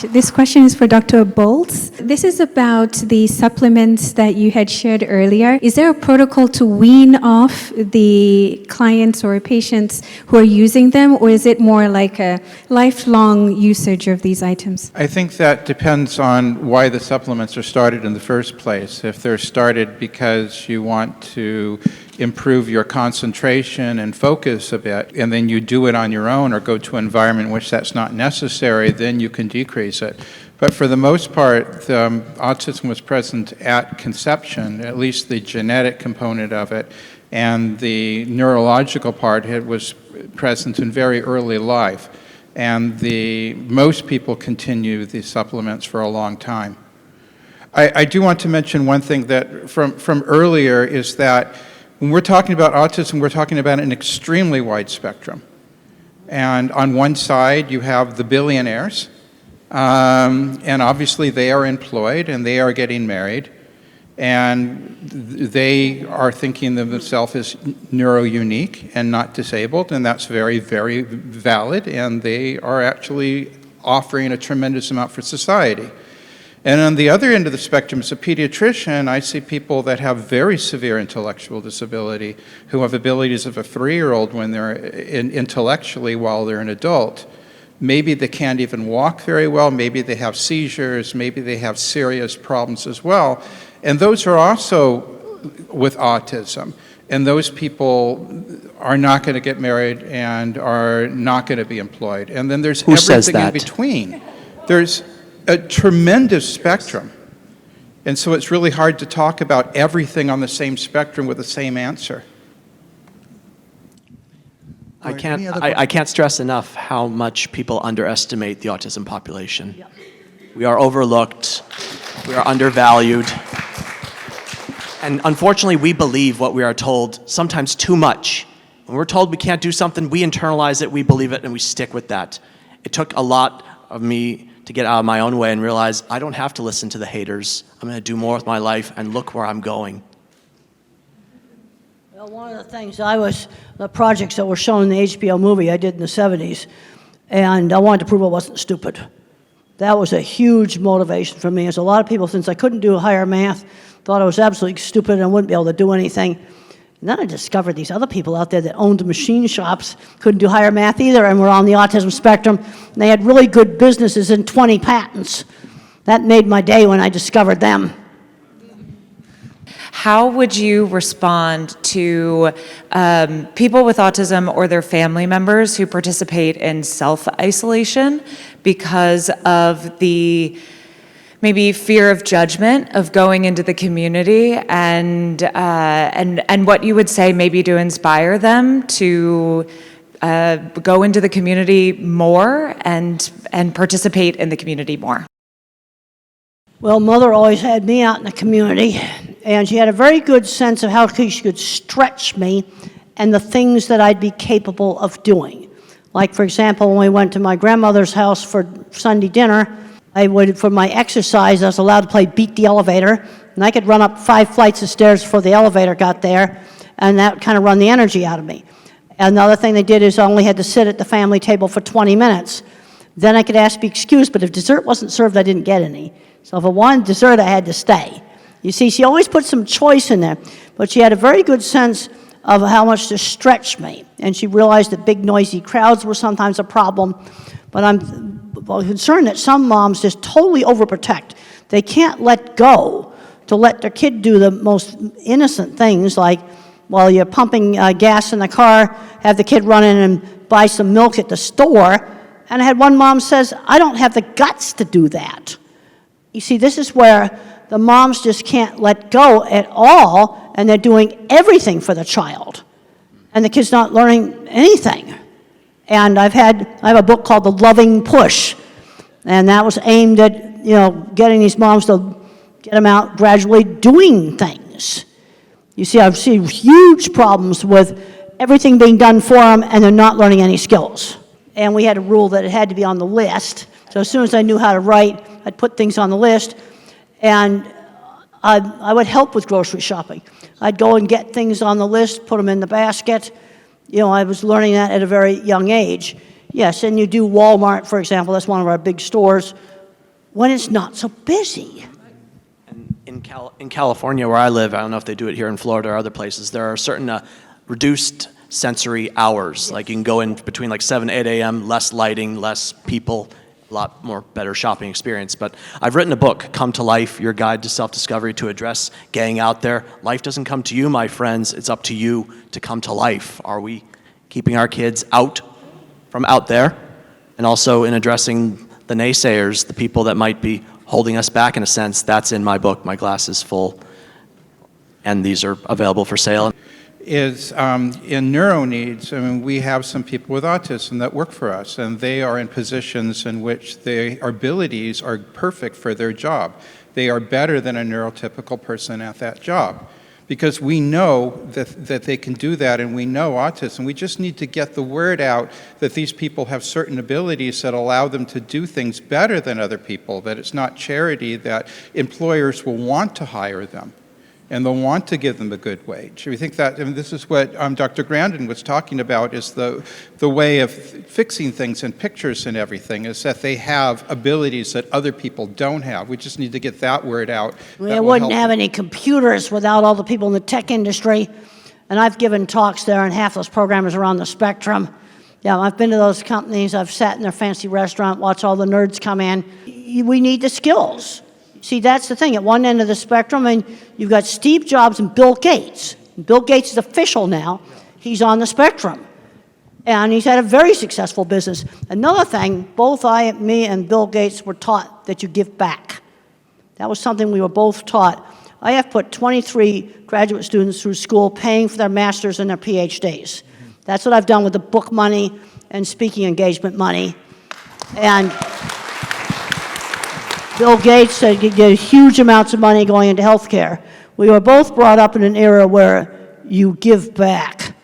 This question is for Dr. Boltz. This is about the supplements that you had shared earlier. Is there a protocol to wean off the clients or patients who are using them, or is it more like a lifelong usage of these items? I think that depends on why the supplements are started in the first place. If they're started because you want to improve your concentration and focus a bit, and then you do it on your own or go to an environment in which that's not necessary, then you can decrease it. But for the most part, autism was present at conception, at least the genetic component of it, and the neurological part was present in very early life. And most people continue these supplements for a long time. I do want to mention one thing that from earlier is that when we're talking about autism, we're talking about an extremely wide spectrum. And on one side, you have the billionaires, and obviously they are employed and they are getting married, and they are thinking of themselves as neuro-unique and not disabled, and that's very, very valid, and they are actually offering a tremendous amount for society. And on the other end of the spectrum, as a pediatrician, I see people that have very severe intellectual disability, who have abilities of a 3-year-old when they're intellectually while they're an adult. Maybe they can't even walk very well, maybe they have seizures, maybe they have serious problems as well. And those are also with autism. And those people are not going to get married and are not going to be employed. And then there's everything in between. There's a tremendous spectrum. And so it's really hard to talk about everything on the same spectrum with the same answer. I can't stress enough how much people underestimate the autism population. We are overlooked. We are undervalued. And unfortunately, we believe what we are told, sometimes too much. When we're told we can't do something, we internalize it, we believe it, and we stick with that. It took a lot of me to get out of my own way and realize I don't have to listen to the haters. I'm going to do more with my life, and look where I'm going. Well, one of the things the projects that were shown in the HBO movie I did in the 70s, and I wanted to prove I wasn't stupid. That was a huge motivation for me, as a lot of people, since I couldn't do higher math, thought I was absolutely stupid and I wouldn't be able to do anything. And then I discovered these other people out there that owned machine shops, couldn't do higher math either, and were on the autism spectrum, and they had really good businesses and 20 patents. That made my day when I discovered them. How would you respond to people with autism or their family members who participate in self-isolation because of the maybe fear of judgment of going into the community, and what you would say maybe to inspire them to go into the community more and participate in the community more? Well, Mother always had me out in the community, and she had a very good sense of how she could stretch me and the things that I'd be capable of doing. Like, for example, when we went to my grandmother's house for Sunday dinner, for my exercise, I was allowed to play Beat the Elevator, and I could run up 5 flights of stairs before the elevator got there, and that kind of run the energy out of me. Another thing they did is I only had to sit at the family table for 20 minutes. Then I could ask to be excused, but if dessert wasn't served, I didn't get any. So if I wanted dessert, I had to stay. You see, she always put some choice in there, but she had a very good sense of how much to stretch me. And she realized that big, noisy crowds were sometimes a problem. But I'm concerned that some moms just totally overprotect. They can't let go to let their kid do the most innocent things, like while you're pumping gas in the car, have the kid run in and buy some milk at the store. And I had one mom says, I don't have the guts to do that. You see, this is where the moms just can't let go at all, and they're doing everything for the child. And the kid's not learning anything. And I have a book called The Loving Push, and that was aimed at, getting these moms to get them out gradually doing things. You see, I've seen huge problems with everything being done for them, and they're not learning any skills. And we had a rule that it had to be on the list. So as soon as I knew how to write, I'd put things on the list, and I would help with grocery shopping. I'd go and get things on the list, put them in the basket. I was learning that at a very young age. Yes, and you do Walmart, for example, that's one of our big stores, when it's not so busy. In California, where I live, I don't know if they do it here in Florida or other places, there are certain reduced sensory hours. Yes. Like you can go in between like 7, 8 a.m., less lighting, less people, a lot more better shopping experience. But I've written a book, Come to Life, Your Guide to Self-Discovery, to address getting out there. Life doesn't come to you, my friends. It's up to you to come to life. Are we keeping our kids out from out there? And also in addressing the naysayers, the people that might be holding us back in a sense. That's in my book, My Glass is Full. And these are available for sale. Is in neuro needs, we have some people with autism that work for us, and they are in positions in which their abilities are perfect for their job. They are better than a neurotypical person at that job, because we know that they can do that, and we know autism. We just need to get the word out that these people have certain abilities that allow them to do things better than other people, that it's not charity, that employers will want to hire them. And they'll want to give them a good wage. We think that, this is what Dr. Grandin was talking about, is the way of fixing things and pictures and everything, is that they have abilities that other people don't have. We just need to get that word out. We wouldn't have any computers without all the people in the tech industry. And I've given talks there, and half those programmers are on the spectrum. Yeah, I've been to those companies. I've sat in their fancy restaurant, watched all the nerds come in. We need the skills. See, that's the thing. At one end of the spectrum, and you've got Steve Jobs and Bill Gates. Bill Gates is official now. He's on the spectrum. And he's had a very successful business. Another thing, both me and Bill Gates were taught that you give back. That was something we were both taught. I have put 23 graduate students through school paying for their masters and their PhDs. That's what I've done with the book money and speaking engagement money. And Bill Gates said you get huge amounts of money going into healthcare. we were both brought up in an era where you give back,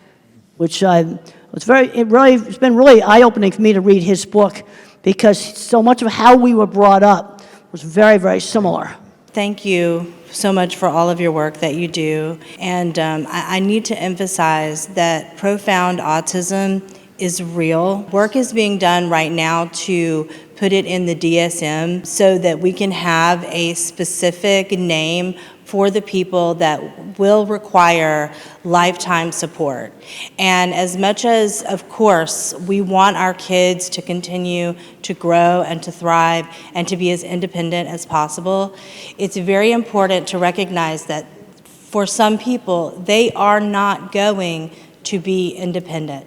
which it's been really eye-opening for me to read his book, because so much of how we were brought up was very, very similar. Thank you so much for all of your work that you do. And I need to emphasize that profound autism is real. Work is being done right now to put it in the DSM so that we can have a specific name for the people that will require lifetime support. And as much as, of course, we want our kids to continue to grow and to thrive and to be as independent as possible, it's very important to recognize that for some people, they are not going to be independent.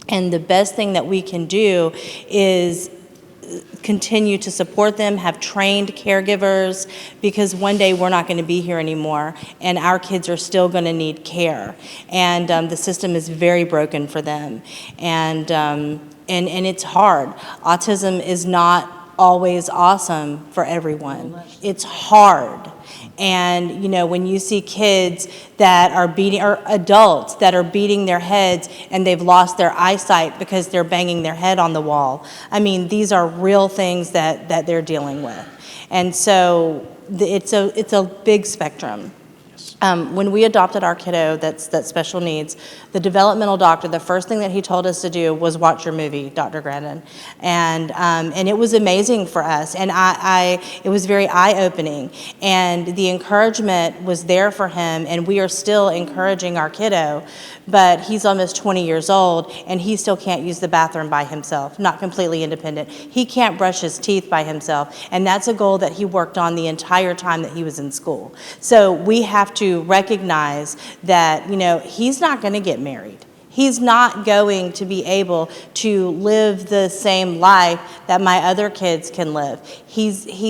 And the best thing that we can do is continue to support them, have trained caregivers, because one day we're not going to be here anymore, and our kids are still going to need care. And the system is very broken for them. And it's hard. Autism is not always awesome for everyone. It's hard. And, you know, when you see kids that are beating, or adults that are beating their heads and they've lost their eyesight because they're banging their head on the wall, I mean, these are real things that they're dealing with. And so it's a big spectrum. When we adopted our kiddo that's special needs, the developmental doctor, the first thing that he told us to do was watch your movie, Dr. Grandin. And it was amazing for us, and it was very eye-opening. And the encouragement was there for him, and we are still encouraging our kiddo, but he's almost 20 years old, and he still can't use the bathroom by himself, not completely independent. He can't brush his teeth by himself, and that's a goal that he worked on the entire time that he was in school. So we have to recognize that, you know, he's not going to get married. He's not going to be able to live the same life that my other kids can live. He's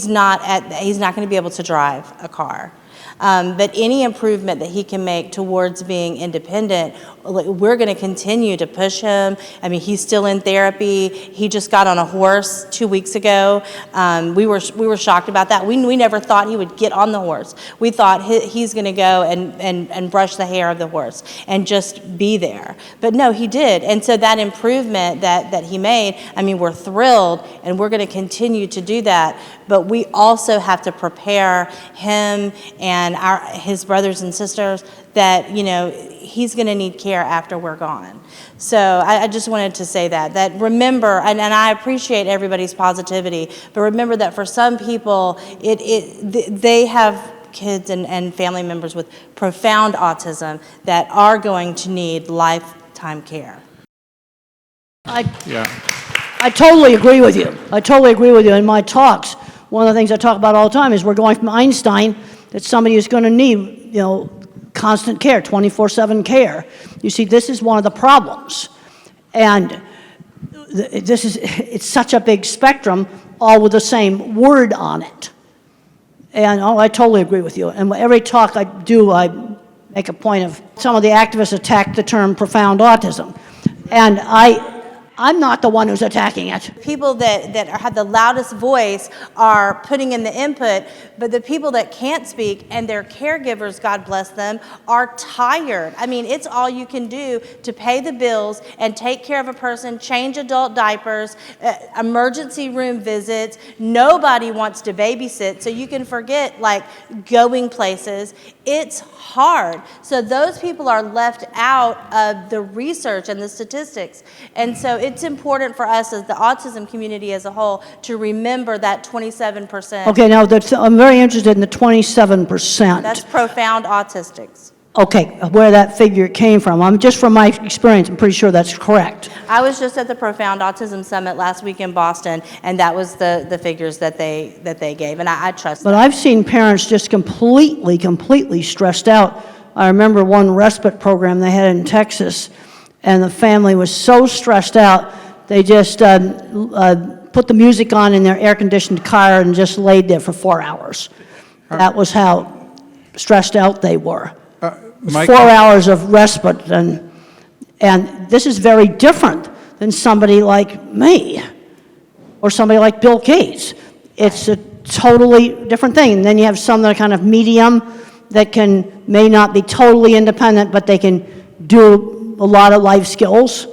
not going to be able to drive a car. But any improvement that he can make towards being independent, we're going to continue to push him. I mean, he's still in therapy. He just got on a horse 2 weeks ago. We were shocked about that. We never thought he would get on the horse. We thought he's going to go and brush the hair of the horse and just be there. But no, he did. And so that improvement that he made, I mean, we're thrilled, and we're going to continue to do that. But we also have to prepare him and his brothers and sisters that, you know, he's going to need care after we're gone. So I just wanted to say that remember, and I appreciate everybody's positivity, but remember that for some people, they have kids and family members with profound autism that are going to need lifetime care. I totally agree with you. I totally agree with you. In my talks, one of the things I talk about all the time is we're going from Einstein, that somebody is going to need, you know, constant care, 24/7 care. You see, this is one of the problems. And it's such a big spectrum, all with the same word on it. And I totally agree with you. And every talk I do, I make a point of, some of the activists attack the term profound autism. And I'm not the one who's attacking it. People that have the loudest voice are putting in the input, but the people that can't speak and their caregivers, God bless them, are tired. I mean, it's all you can do to pay the bills and take care of a person, change adult diapers, emergency room visits. Nobody wants to babysit, so you can forget, like, going places. It's hard. So those people are left out of the research and the statistics. And so it's important for us as the autism community as a whole to remember that 27%. Okay, now I'm very interested in the 27%. That's profound autistics. Okay, where that figure came from. Just from my experience, I'm pretty sure that's correct. I was just at the Profound Autism Summit last week in Boston, and that was the figures that they gave, and I trust But them. I've seen parents just completely stressed out. I remember one respite program they had in Texas, and the family was so stressed out, they just put the music on in their air-conditioned car and just laid there for 4 hours. That was how stressed out they were. 4 hours of respite, and this is very different than somebody like me or somebody like Bill Gates. It's totally different thing. And then you have some that are kind of medium that may not be totally independent, but they can do a lot of life skills.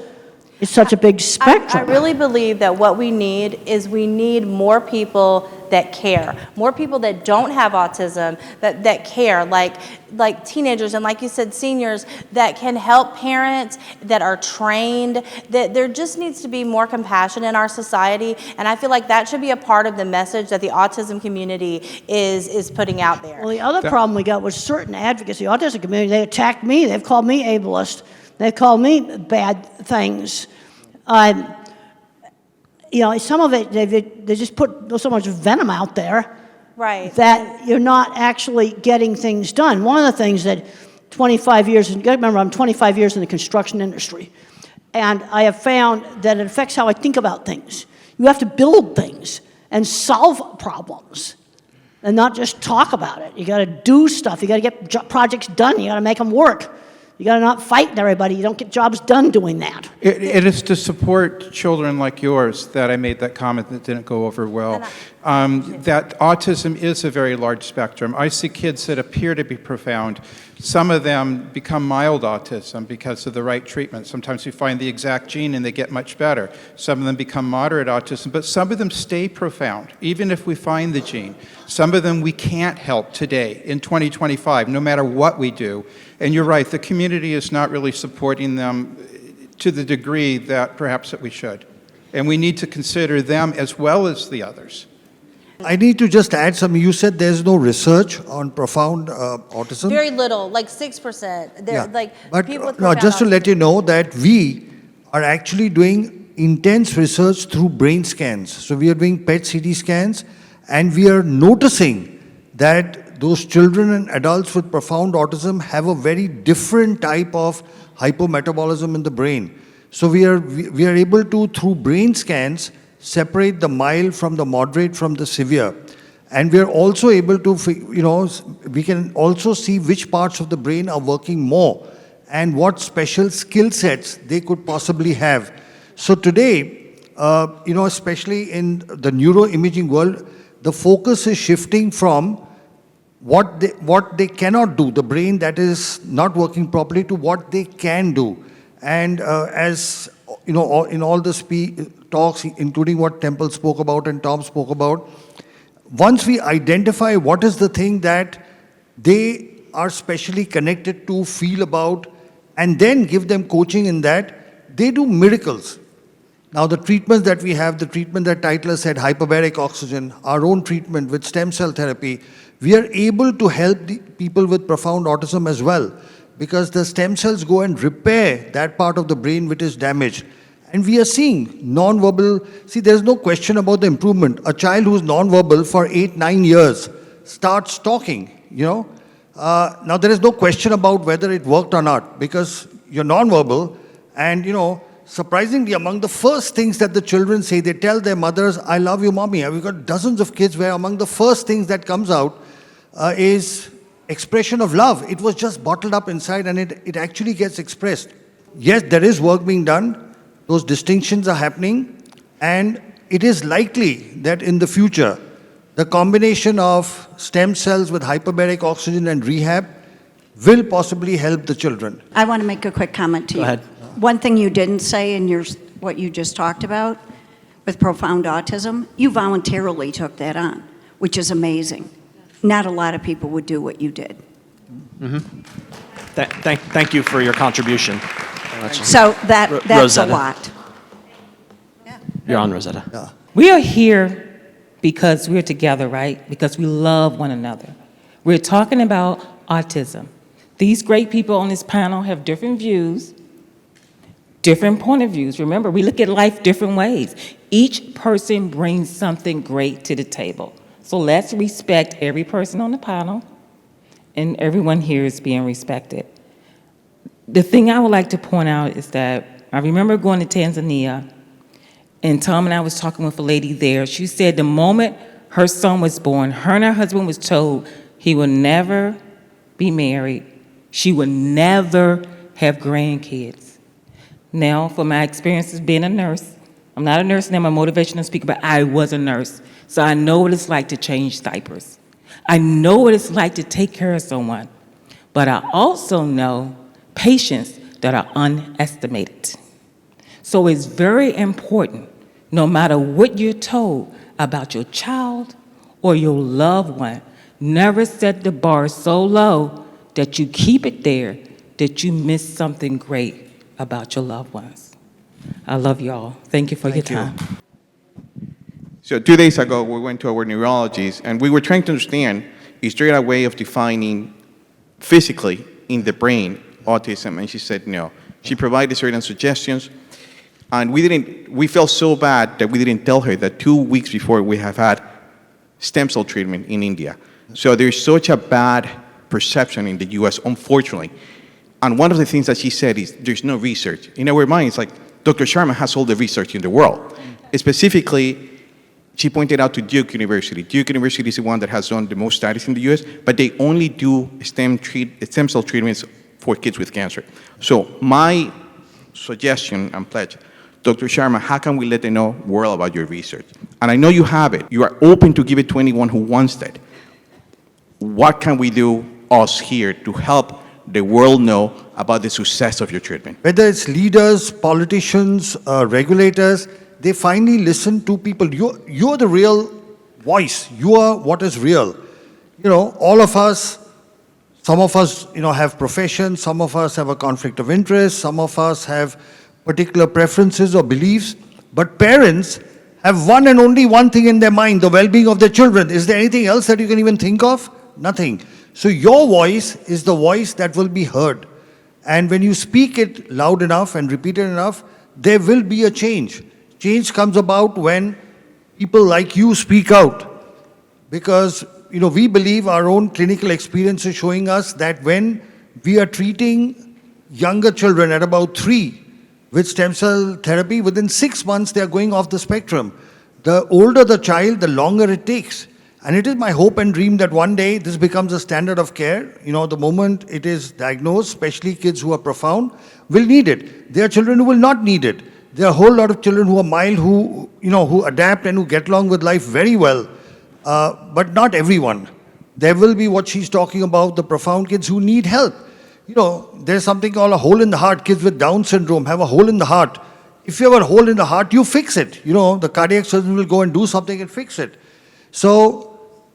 It's such a big spectrum. I really believe that what we need more people that care, more people that don't have autism, that care, like teenagers and, like you said, seniors, that can help parents, that are trained, that there just needs to be more compassion in our society, and I feel like that should be a part of the message that the autism community is putting out there. Well, the other problem we got was certain advocacy, the autism community, they attacked me, they've called me ableist, they've called me bad things. You know, some of it, they just put so much venom out there, right, that you're not actually getting things done. One of the things that 25 years, you gotta remember I'm 25 years in the construction industry, and I have found that it affects how I think about things. You have to build things and solve problems and not just talk about it. You gotta do stuff, you gotta get projects done, you gotta make them work. You got to not fight everybody. You don't get jobs done doing that. It is to support children like yours that I made that comment that didn't go over well. That autism is a very large spectrum. I see kids that appear to be profound. Some of them become mild autism because of the right treatment. Sometimes we find the exact gene and they get much better. Some of them become moderate autism, but some of them stay profound, even if we find the gene. Some of them we can't help today in 2025, no matter what we do. And you're right, the community is not really supporting them to the degree that perhaps that we should. And we need to consider them as well as the others. I need to just add something. You said there's no research on profound autism. Very little, like 6%. They're like but people with no, just to profound let you know that we are actually doing intense research through brain scans. So we are doing PET-CT scans, and we are noticing that those children and adults with profound autism have a very different type of hypometabolism in the brain. So we are able to, through brain scans, separate the mild from the moderate from the severe. And we are also able to, we can also see which parts of the brain are working more and what special skill sets they could possibly have. So today, especially in the neuroimaging world, the focus is shifting from what they cannot do, the brain that is not working properly, to what they can do. And as you know, in all the talks, including what Temple spoke about and Tom spoke about, once we identify what is the thing that they are specially connected to, feel about, and then give them coaching in that, they do miracles. Now the treatments that we have, the treatment that Titler said, hyperbaric oxygen, our own treatment with stem cell therapy, we are able to help the people with profound autism as well, because the stem cells go and repair that part of the brain which is damaged. And we are seeing non-verbal, see, there's no question about the improvement. A child who's non-verbal for 8-9 years starts talking, Now there is no question about whether it worked or not, because you're non-verbal, and surprisingly, among the first things that the children say, they tell their mothers, "I love you, mommy." We've got dozens of kids where among the first things that comes out is expression of love. It was just bottled up inside, and it actually gets expressed. Yes, there is work being done. Those distinctions are happening, and it is likely that in the future, the combination of stem cells with hyperbaric oxygen and rehab will possibly help the children. I want to make a quick comment to you. Go ahead. One thing you didn't say in what you just talked about with profound autism, you voluntarily took that on, which is amazing. Not a lot of people would do what you did. Mm-hmm. Thank you for your contribution. So that's Rosetta. a lot. You're on, Rosetta. We are here because we're together, right? Because we love one another. We're talking about autism. These great people on this panel have different views, different point of views. Remember, we look at life different ways. Each person brings something great to the table. So let's respect every person on the panel, and everyone here is being respected. The thing I would like to point out is that I remember going to Tanzania, and Tom and I was talking with a lady there. She said the moment her son was born, her and her husband was told he would never be married. She would never have grandkids. Now, from my experience as being a nurse, I'm not a nurse and I'm a motivational speaker, but I was a nurse. So I know what it's like to change diapers. I know what it's like to take care of someone. But I also know patients that are underestimated. So it's very important, no matter what you're told about your child or your loved one, never set the bar so low that you keep it there, that you miss something great about your loved ones. I love you all. Thank you for your time. So 2 days ago, we went to our neurologist, and we were trying to understand, is there a way of defining physically in the brain autism? And she said no. She provided certain suggestions, and we felt so bad that we didn't tell her that 2 weeks before we have had stem cell treatment in India. So there's such a bad perception in the US, unfortunately. And one of the things that she said is there's no research. In our minds, like, Dr. Sharma has all the research in the world. Specifically, she pointed out to Duke University. Duke University is the one that has done the most studies in the US, but they only do stem cell treatments for kids with cancer. So my suggestion and pledge, Dr. Sharma, how can we let the world about your research? And I know you have it. You are open to give it to anyone who wants that. What can we do, us here, to help the world know about the success of your treatment? Whether it's leaders, politicians, regulators, they finally listen to people. You're the real voice. You are what is real. All of us, some of us, have professions, some of us have a conflict of interest, some of us have particular preferences or beliefs, but parents have one and only one thing in their mind, the well-being of their children. Is there anything else that you can even think of? Nothing. So your voice is the voice that will be heard. And when you speak it loud enough and repeat it enough, there will be a change. Change comes about when people like you speak out. Because, we believe our own clinical experience is showing us that when we are treating younger children at about 3 with stem cell therapy, within 6 months they are going off the spectrum. The older the child, the longer it takes. And it is my hope and dream that one day this becomes a standard of care. The moment it is diagnosed, especially kids who are profound, will need it. There are children who will not need it. There are a whole lot of children who are mild, who adapt and who get along with life very well. But not everyone. There will be what she's talking about, the profound kids who need help. There's something called a hole in the heart. Kids with Down syndrome have a hole in the heart. If you have a hole in the heart, you fix it. The cardiac surgeon will go and do something and fix it. So,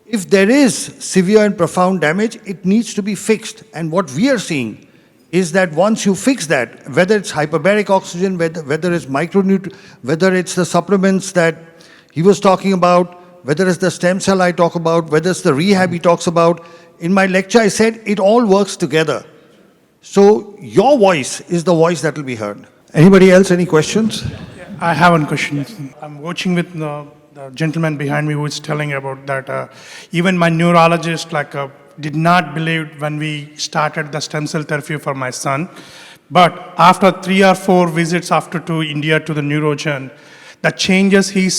if there is severe and profound damage, it needs to be fixed. And what we are seeing is that once you fix that, whether it's hyperbaric oxygen, whether it's whether it's the supplements that he was talking about, whether it's the stem cell I talk about, whether it's the rehab he talks about, in my lecture I said it all works together. So your voice is the voice that will be heard. Anybody else, any questions? I have one question. I'm watching with the gentleman behind me who is telling about that. Even my neurologist did not believe when we started the stem cell therapy for my son. But after 3 or 4 visits to India to the neurogen, the changes she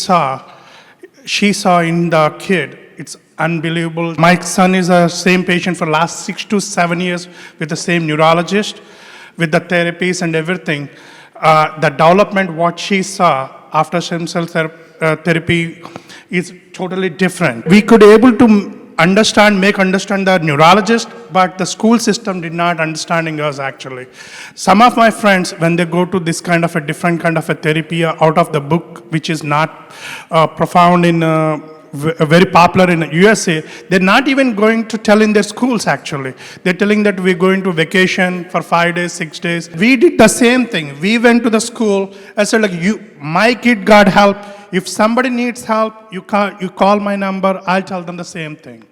saw in the kid, it's unbelievable. My son is the same patient for last 6 to 7 years with the same neurologist, with the therapies and everything. The development, what she saw after stem cell therapy is totally different. We could able to make understand the neurologist, but the school system did not understanding us actually. Some of my friends, when they go to this kind of a different kind of a therapy out of the book, which is not profound in very popular in the USA, they're not even going to tell in their schools actually. They're telling that we're going to vacation for 5 days, 6 days. We did the same thing. We went to the school. I said my kid got help. If somebody needs help, you call my number, I'll tell them the same thing.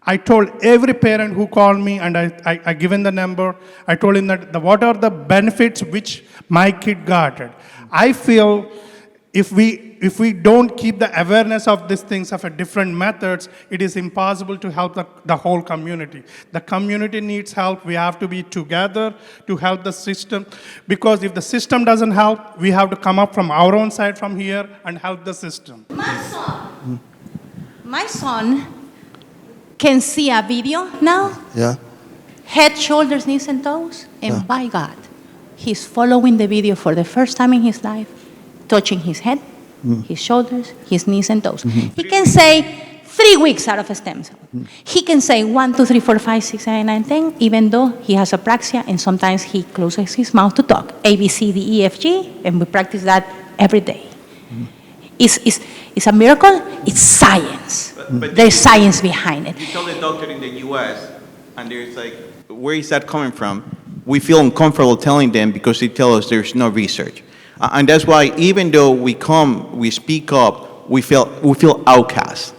I told every parent who called me, and I given the number, I told him that what are the benefits which my kid got it. I feel if we don't keep the awareness of these things, of different methods, it is impossible to help the whole community. The community needs help. We have to be together to help the system. Because if the system doesn't help, we have to come up from our own side from here and help the system. My son can see a video now. Yeah. Head, shoulders, knees, and toes. And by God, he's following the video for the first time in his life. touching his head, his shoulders, his knees and toes. He can say 3 weeks out of a stem cell. He can say 1, 2, 3, 4, 5, 6, 7, 8, 9, 10, even though he has apraxia and sometimes he closes his mouth to talk. A, B, C, D, E, F, G, and we practice that every day. It's a miracle. It's science. But there's science behind it. You tell the doctor in the U.S., and there's like, where is that coming from? We feel uncomfortable telling them because they tell us there's no research. And that's why even though we speak up, we feel outcast.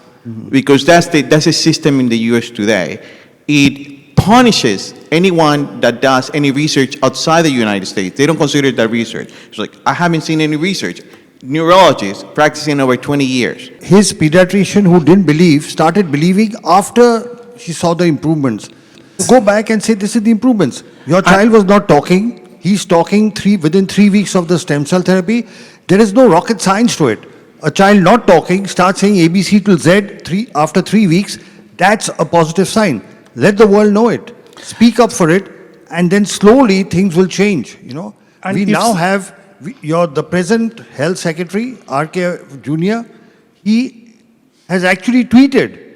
Because that's the system in the U.S. today. It punishes anyone that does any research outside the United States. They don't consider that research. It's like, I haven't seen any research. Neurologist practicing over 20 years. His pediatrician who didn't believe started believing after she saw the improvements. Go back and say, this is the improvements. Your child was not talking. He's talking within 3 weeks of the stem cell therapy. There is no rocket science to it. A child not talking starts saying ABC till Z after 3 weeks. That's a positive sign. Let the world know it. Speak up for it, and then slowly things will change. You know, And we if now have the present health secretary, RK Jr. He has actually tweeted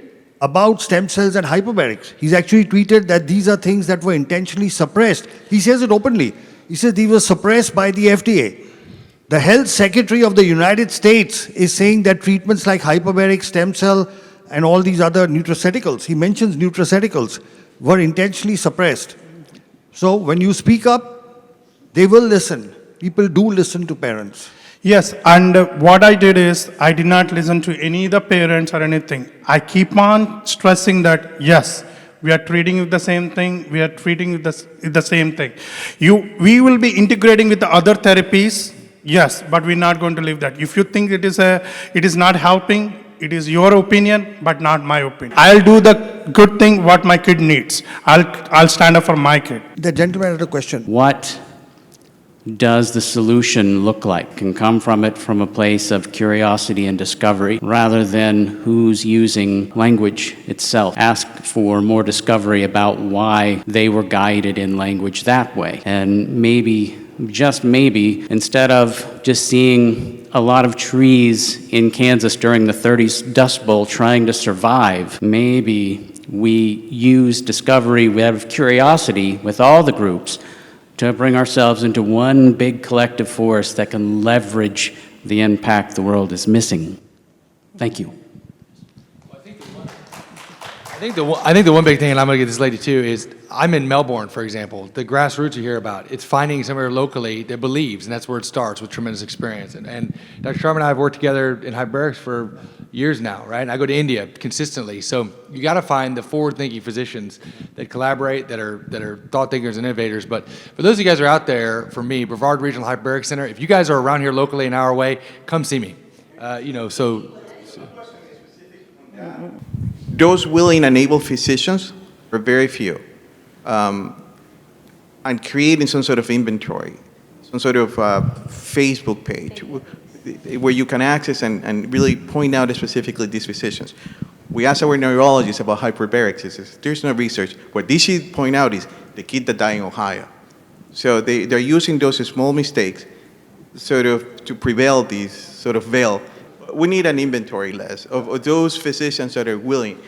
about stem cells and hyperbarics. He's actually tweeted that these are things that were intentionally suppressed. He says it openly. He says these were suppressed by the FDA. The health secretary of the United States is saying that treatments like hyperbaric stem cell and all these other nutraceuticals, he mentions nutraceuticals, were intentionally suppressed. So when you speak up, they will listen. People do listen to parents. Yes, and what I did is, I did not listen to any of the parents or anything. I keep on stressing that, yes, we are treating with the same thing, we are treating with the same thing. We will be integrating with the other therapies, yes, but we're not going to leave that. If you think it is not helping, it is your opinion, but not my opinion. I'll do the good thing what my kid needs. I'll stand up for my kid. The gentleman had a question. What does the solution look like? Can come from a place of curiosity and discovery rather than who's using language itself. Ask for more discovery about why they were guided in language that way. And maybe, just maybe, instead of just seeing a lot of trees in Kansas during the 30s Dust Bowl trying to survive, maybe we use discovery, we have curiosity with all the groups to bring ourselves into one big collective force that can leverage the impact the world is missing. Thank you. I think the one big thing, and I'm going to get this lady too, is I'm in Melbourne, for example. The grassroots you hear about, it's finding somewhere locally that believes, and that's where it starts, with tremendous experience. And Dr. Sharma and I have worked together in hyperbarics for years now, right? And I go to India consistently. So you got to find the forward-thinking physicians that collaborate, that are thought thinkers and innovators. But for those of you guys who are out there, for me, Brevard Regional Hyperbaric Center, if you guys are around here locally an hour away, come see me. Those willing and able physicians are very few. And creating some sort of inventory, some sort of Facebook page where you can access and really point out specifically these physicians. We asked our neurologists about hyperbarics. There's no research. What they should point out is the kid that died in Ohio. So they're using those small mistakes sort of to prevail these sort of veil. We need an inventory list of those physicians that are willing.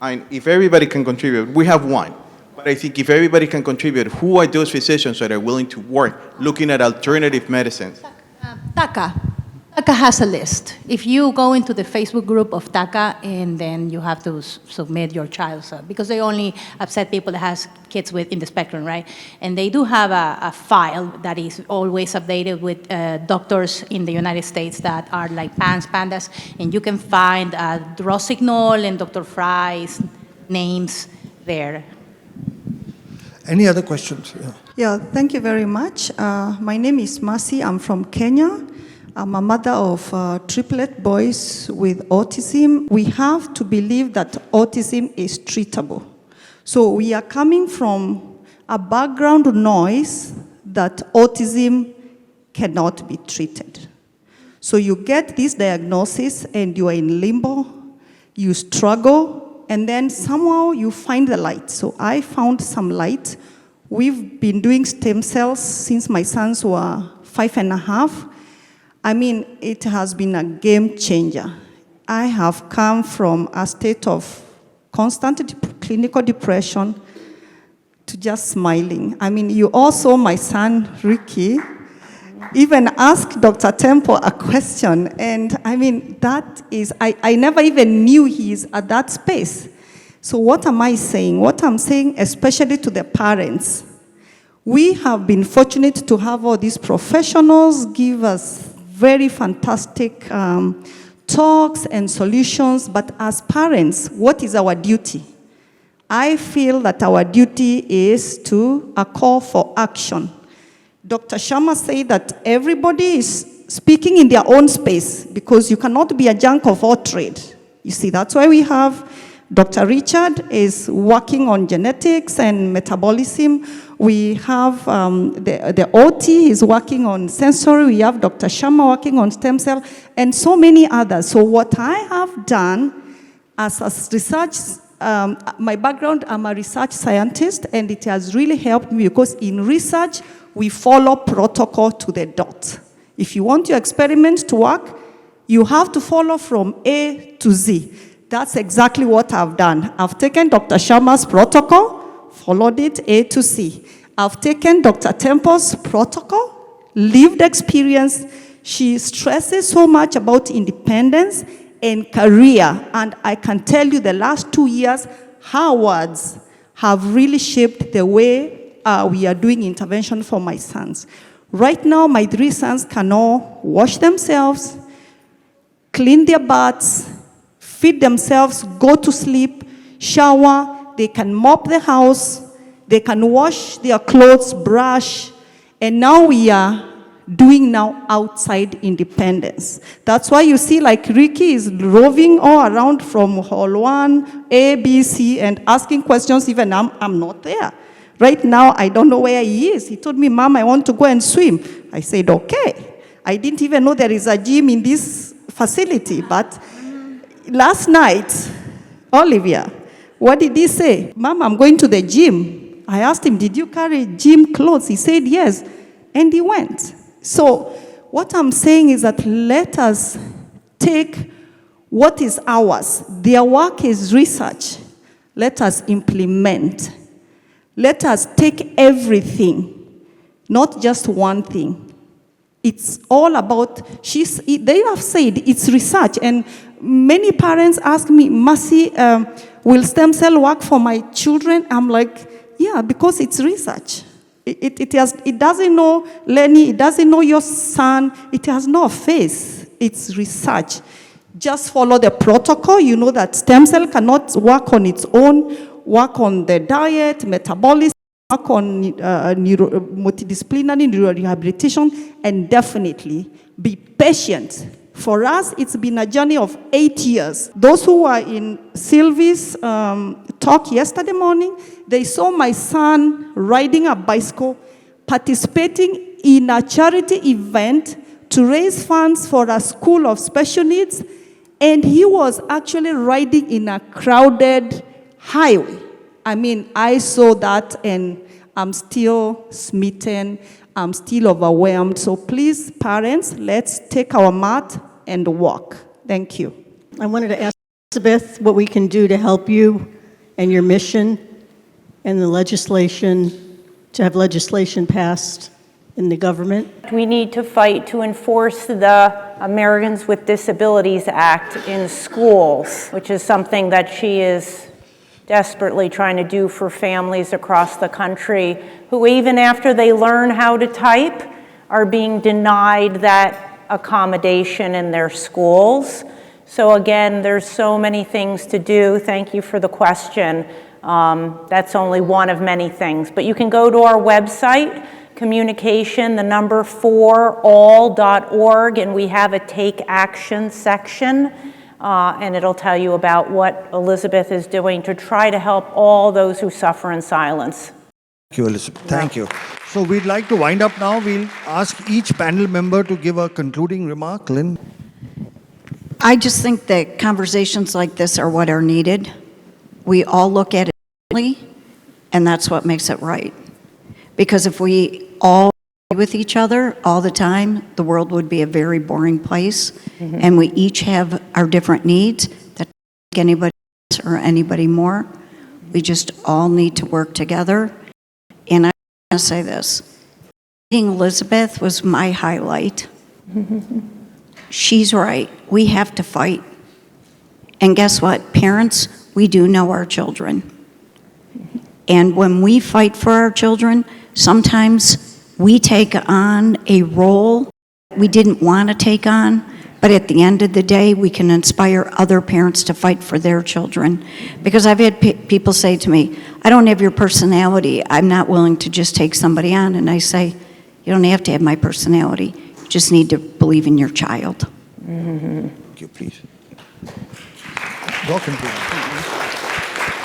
And if everybody can contribute, we have one. But I think if everybody can contribute, who are those physicians that are willing to work looking at alternative medicines? TACA has a list. If you go into the Facebook group of TACA, and then you have to submit your child, because they only accept people that has kids in the spectrum, right? And they do have a file that is always updated with doctors in the United States that are like pandas, and you can find Rossignol and Dr. Fry's names there. Any other questions? Yeah, thank you very much. My name is Masi. I'm from Kenya. I'm a mother of triplet boys with autism. We have to believe that autism is treatable. So we are coming from a background noise that autism cannot be treated. So you get this diagnosis and you are in limbo, you struggle, and then somehow you find the light. So I found some light. We've been doing stem cells since my sons were 5.5. I mean, it has been a game changer. I have come from a state of constant clinical depression to just smiling. I mean, you also, my son, Ricky, even asked Dr. Temple a question, and I mean, that is, I never even knew he's at that space. So what am I saying? What I'm saying, especially to the parents, we have been fortunate to have all these professionals give us very fantastic talks and solutions, but as parents, what is our duty? I feel that our duty is to a call for action. Dr. Sharma said that everybody is speaking in their own space because you cannot be a jack of all trade. You see, that's why we have Dr. Richard is working on genetics and metabolism. We have the OT is working on sensory. We have Dr. Sharma working on stem cell and so many others. So what I have done as a research, my background, I'm a research scientist, and it has really helped me because in research, we follow protocol to the dot. If you want your experiment to work, you have to follow from A to Z. That's exactly what I've done. I've taken Dr. Sharma's protocol, followed it A to C. I've taken Dr. Temple's protocol, lived experience. She stresses so much about independence and career, and I can tell you the last 2 years, her words have really shaped the way we are doing intervention for my sons. Right now, my 3 sons can all wash themselves, clean their butts, feed themselves, go to sleep, shower, they can mop the house, they can wash their clothes, brush, and now we are doing now outside independence. That's why you see like Ricky is roving all around from hall 1, A, B, C, and asking questions even I'm not there. Right now, I don't know where he is. He told me, Mom, I want to go and swim. I said, okay. I didn't even know there is a gym in this facility, but last night, Olivia, what did he say? Mom, I'm going to the gym. I asked him, did you carry gym clothes? He said, yes, and he went. So what I'm saying is that let us take what is ours. Their work is research. Let us implement. Let us take everything, not just one thing. It's all about, they have said it's research, and many parents ask me, Mercy, will stem cell work for my children? I'm like, yeah, because it's research. It doesn't know Lenny, it doesn't know your son, it has no face. It's research. Just follow the protocol. You know that stem cell cannot work on its own. Work on the diet, metabolism, work on multidisciplinary neurorehabilitation, and definitely be patient. For us, it's been a journey of 8 years. Those who were in Sylvie's talk yesterday morning, they saw my son riding a bicycle, participating in a charity event to raise funds for a school of special needs, and he was actually riding in a crowded highway. I mean, I saw that and I'm still smitten, I'm still overwhelmed. So please, parents, let's take our mat and walk. Thank you. I wanted to ask Elizabeth what we can do to help you and your mission and the legislation, to have legislation passed in the government. We need to fight to enforce the Americans with Disabilities Act in schools, which is something that she is desperately trying to do for families across the country who, even after they learn how to type, are being denied that accommodation in their schools. So again, there's so many things to do. Thank you for the question. That's only one of many things. But you can go to our website, communication, 4all.org, and we have a take action section. And it'll tell you about what Elizabeth is doing to try to help all those who suffer in silence. Thank you, Elizabeth. Thank you. So we'd like to wind up now. We'll ask each panel member to give a concluding remark. Lynn? I just think that conversations like this are what are needed. We all look at it differently, and that's what makes it right. Because if we all with each other all the time, the world would be a very boring place. And we each have our different needs that don't make anybody less or anybody more. We just all need to work together. And I want to say this. Meeting Elizabeth was my highlight. She's right. We have to fight. And guess what? Parents, we do know our children. And when we fight for our children, sometimes we take on a role we didn't want to take on, but at the end of the day, we can inspire other parents to fight for their children. Because I've had people say to me, I don't have your personality. I'm not willing to just take somebody on. And I say, you don't have to have my personality. You just need to believe in your child. Thank you, please. Welcome to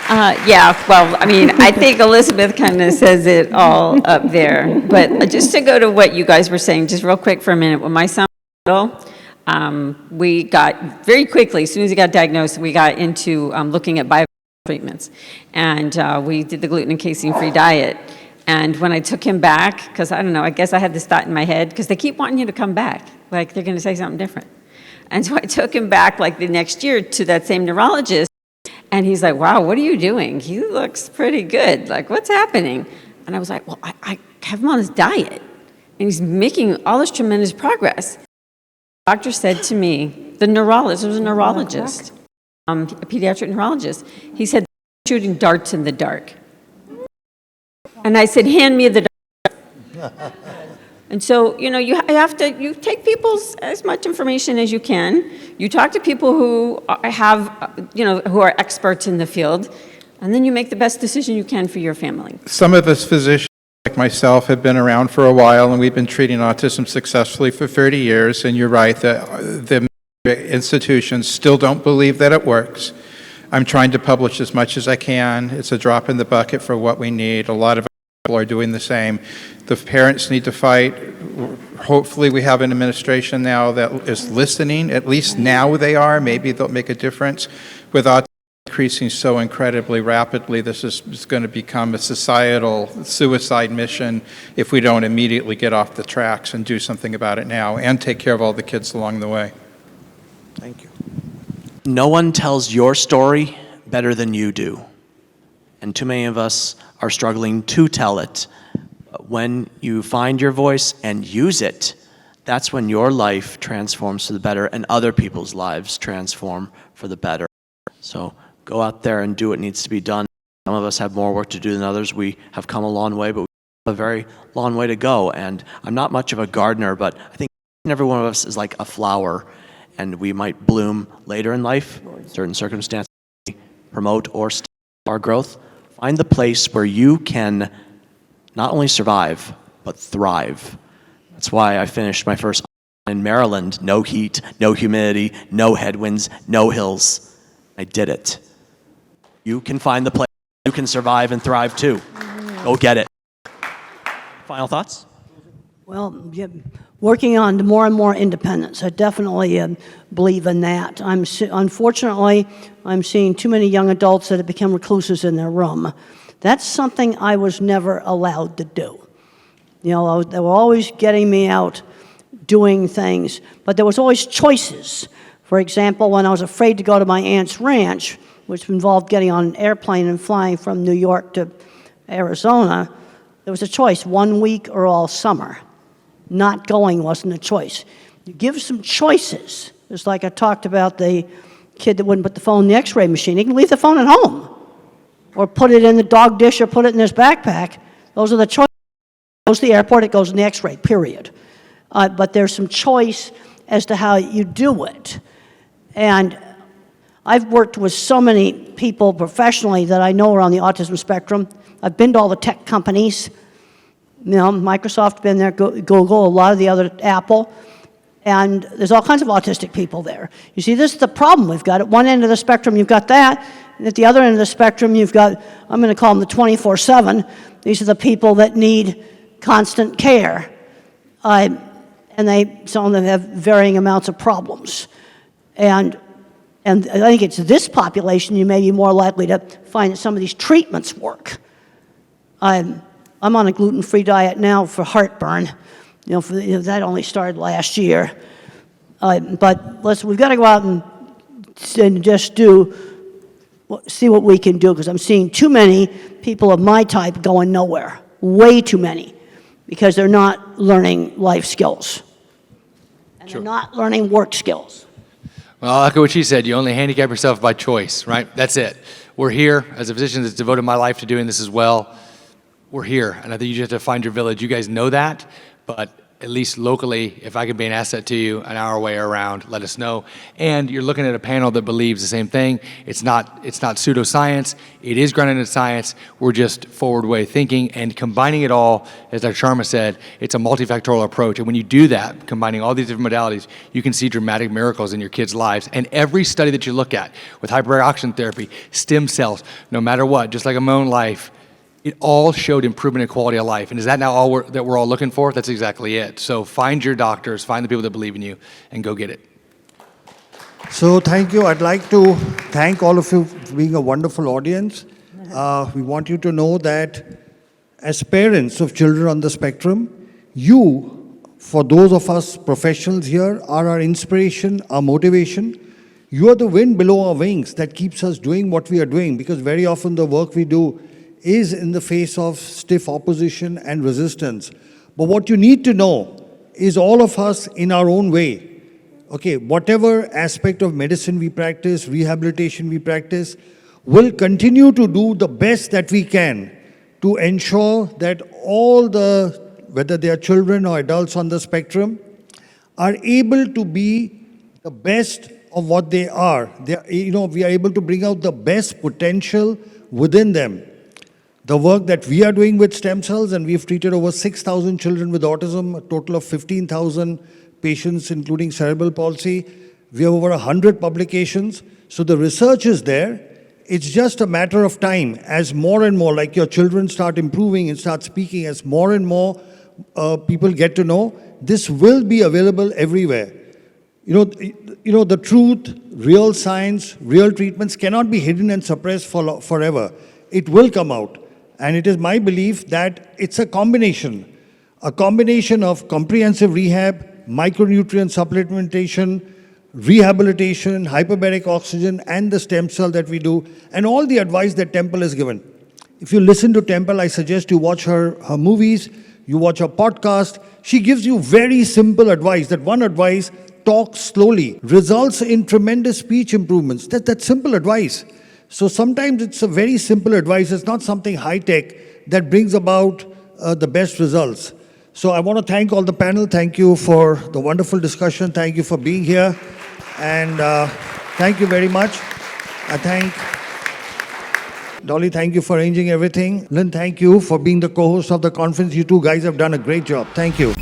Yeah, well, I mean, I think Elizabeth kind of says it all up there. But just to go to what you guys were saying, just real quick for a minute, when my son was little, we got very quickly, as soon as he got diagnosed, we got into looking at bio treatments. And we did the gluten and casein-free diet. And when I took him back, because I don't know, I guess I had this thought in my head, because they keep wanting you to come back, like they're going to say something different. And so I took him back like the next year to that same neurologist. And he's like, wow, what are you doing? He looks pretty good. Like, what's happening? And I was like, well, I have him on this diet. And he's making all this tremendous progress. The doctor said to me, the neurologist, it was a neurologist, a pediatric neurologist. He said, shooting darts in the dark. And I said, hand me the dart. And so, you know, you take people's as much information as you can. You talk to people who have, who are experts in the field, and then you make the best decision you can for your family. Some of us physicians, like myself, have been around for a while, and we've been treating autism successfully for 30 years, and you're right, the institutions still don't believe that it works. I'm trying to publish as much as I can. It's a drop in the bucket for what we need. A lot of people are doing the same. The parents need to fight. Hopefully we have an administration now that is listening. At least now they are. Maybe they'll make a difference. With autism increasing so incredibly rapidly, this is going to become a societal suicide mission if we don't immediately get off the tracks and do something about it now and take care of all the kids along the way. Thank you. No one tells your story better than you do. And too many of us are struggling to tell it. When you find your voice and use it, that's when your life transforms for the better and other people's lives transform for the better. So go out there and do what needs to be done. Some of us have more work to do than others. We have come a long way, but we have a very long way to go. And I'm not much of a gardener, but I think every one of us is like a flower, and we might bloom later in life. Certain circumstances promote or stop our growth. Find the place where you can not only survive, but thrive. That's why I finished my first in Maryland. No heat, no humidity, no headwinds, no hills. I did it. You can find the place you can survive and thrive too. Go get it. Final thoughts? Well, yeah, working on more and more independence. I definitely believe in that. Unfortunately, I'm seeing too many young adults that have become recluses in their room. That's something I was never allowed to do. You know, they were always getting me out doing things, but there was always choices. For example, when I was afraid to go to my aunt's ranch, which involved getting on an airplane and flying from New York to Arizona, there was a choice, 1 week or all summer. Not going wasn't a choice. You give some choices. It's like I talked about the kid that wouldn't put the phone in the x-ray machine. He can leave the phone at home, or put it in the dog dish, or put it in his backpack. Those are the choices. It goes to the airport, it goes in the x-ray, period. But there's some choice as to how you do it. And I've worked with so many people professionally that I know are on the autism spectrum. I've been to all the tech companies. You know, Microsoft, been there, Google, a lot of the other, Apple, and there's all kinds of autistic people there. You see, this is the problem we've got. At one end of the spectrum, you've got that, and at the other end of the spectrum, you've got, I'm going to call them the 24/7. These are the people that need constant care, and some of them have varying amounts of problems. And I think it's this population you may be more likely to find that some of these treatments work. I'm on a gluten-free diet now for heartburn. That only started last year. But we've got to go out and just see what we can do, because I'm seeing too many people of my type going nowhere. Way too many, because they're not learning life skills. And they're not learning work skills. Well, I'll echo what she said. You only handicap yourself by choice, right? That's it. We're here as a physician that's devoted my life to doing this as well. We're here, and I think you just have to find your village. You guys know that, but at least locally, if I can be an asset to you an hour away or around, let us know. And you're looking at a panel that believes the same thing. It's not pseudoscience. It is grounded in science. We're just forward way thinking and combining it all, as Dr. Sharma said, it's a multifactorial approach. And when you do that, combining all these different modalities, you can see dramatic miracles in your kids' lives. And every study that you look at with hyperbaric oxygen therapy, stem cells, no matter what, just like in my own life, it all showed improvement in quality of life. And is that now all that we're all looking for? That's exactly it. So find your doctors, find the people that believe in you, and go get it. So thank you. I'd like to thank all of you for being a wonderful audience. We want you to know that as parents of children on the spectrum, you, for those of us professionals here, are our inspiration, our motivation. You are the wind below our wings that keeps us doing what we are doing, because very often the work we do is in the face of stiff opposition and resistance. But what you need to know is all of us in our own way, okay, whatever aspect of medicine we practice, rehabilitation we practice, will continue to do the best that we can to ensure that all whether they are children or adults on the spectrum, are able to be the best of what they are. We are able to bring out the best potential within them. The work that we are doing with stem cells, and we've treated over 6,000 children with autism, a total of 15,000 patients, including cerebral palsy. We have over 100 publications. So the research is there. It's just a matter of time as more and more, like your children start improving and start speaking, as more and more people get to know, this will be available everywhere. The truth, real science, real treatments cannot be hidden and suppressed forever. It will come out. And it is my belief that it's a combination of comprehensive rehab, micronutrient supplementation, rehabilitation, hyperbaric oxygen, and the stem cell that we do, and all the advice that Temple has given. If you listen to Temple, I suggest you watch her movies, you watch her podcast. She gives you very simple advice. That one advice, talk slowly, results in tremendous speech improvements. That's simple advice. So sometimes it's a very simple advice. It's not something high-tech that brings about the best results. So I want to thank all the panel. Thank you for the wonderful discussion. Thank you for being here. And thank you very much. I thank Dolly, thank you for arranging everything. Lynn, thank you for being the co-host of the conference. You two guys have done a great job. Thank you.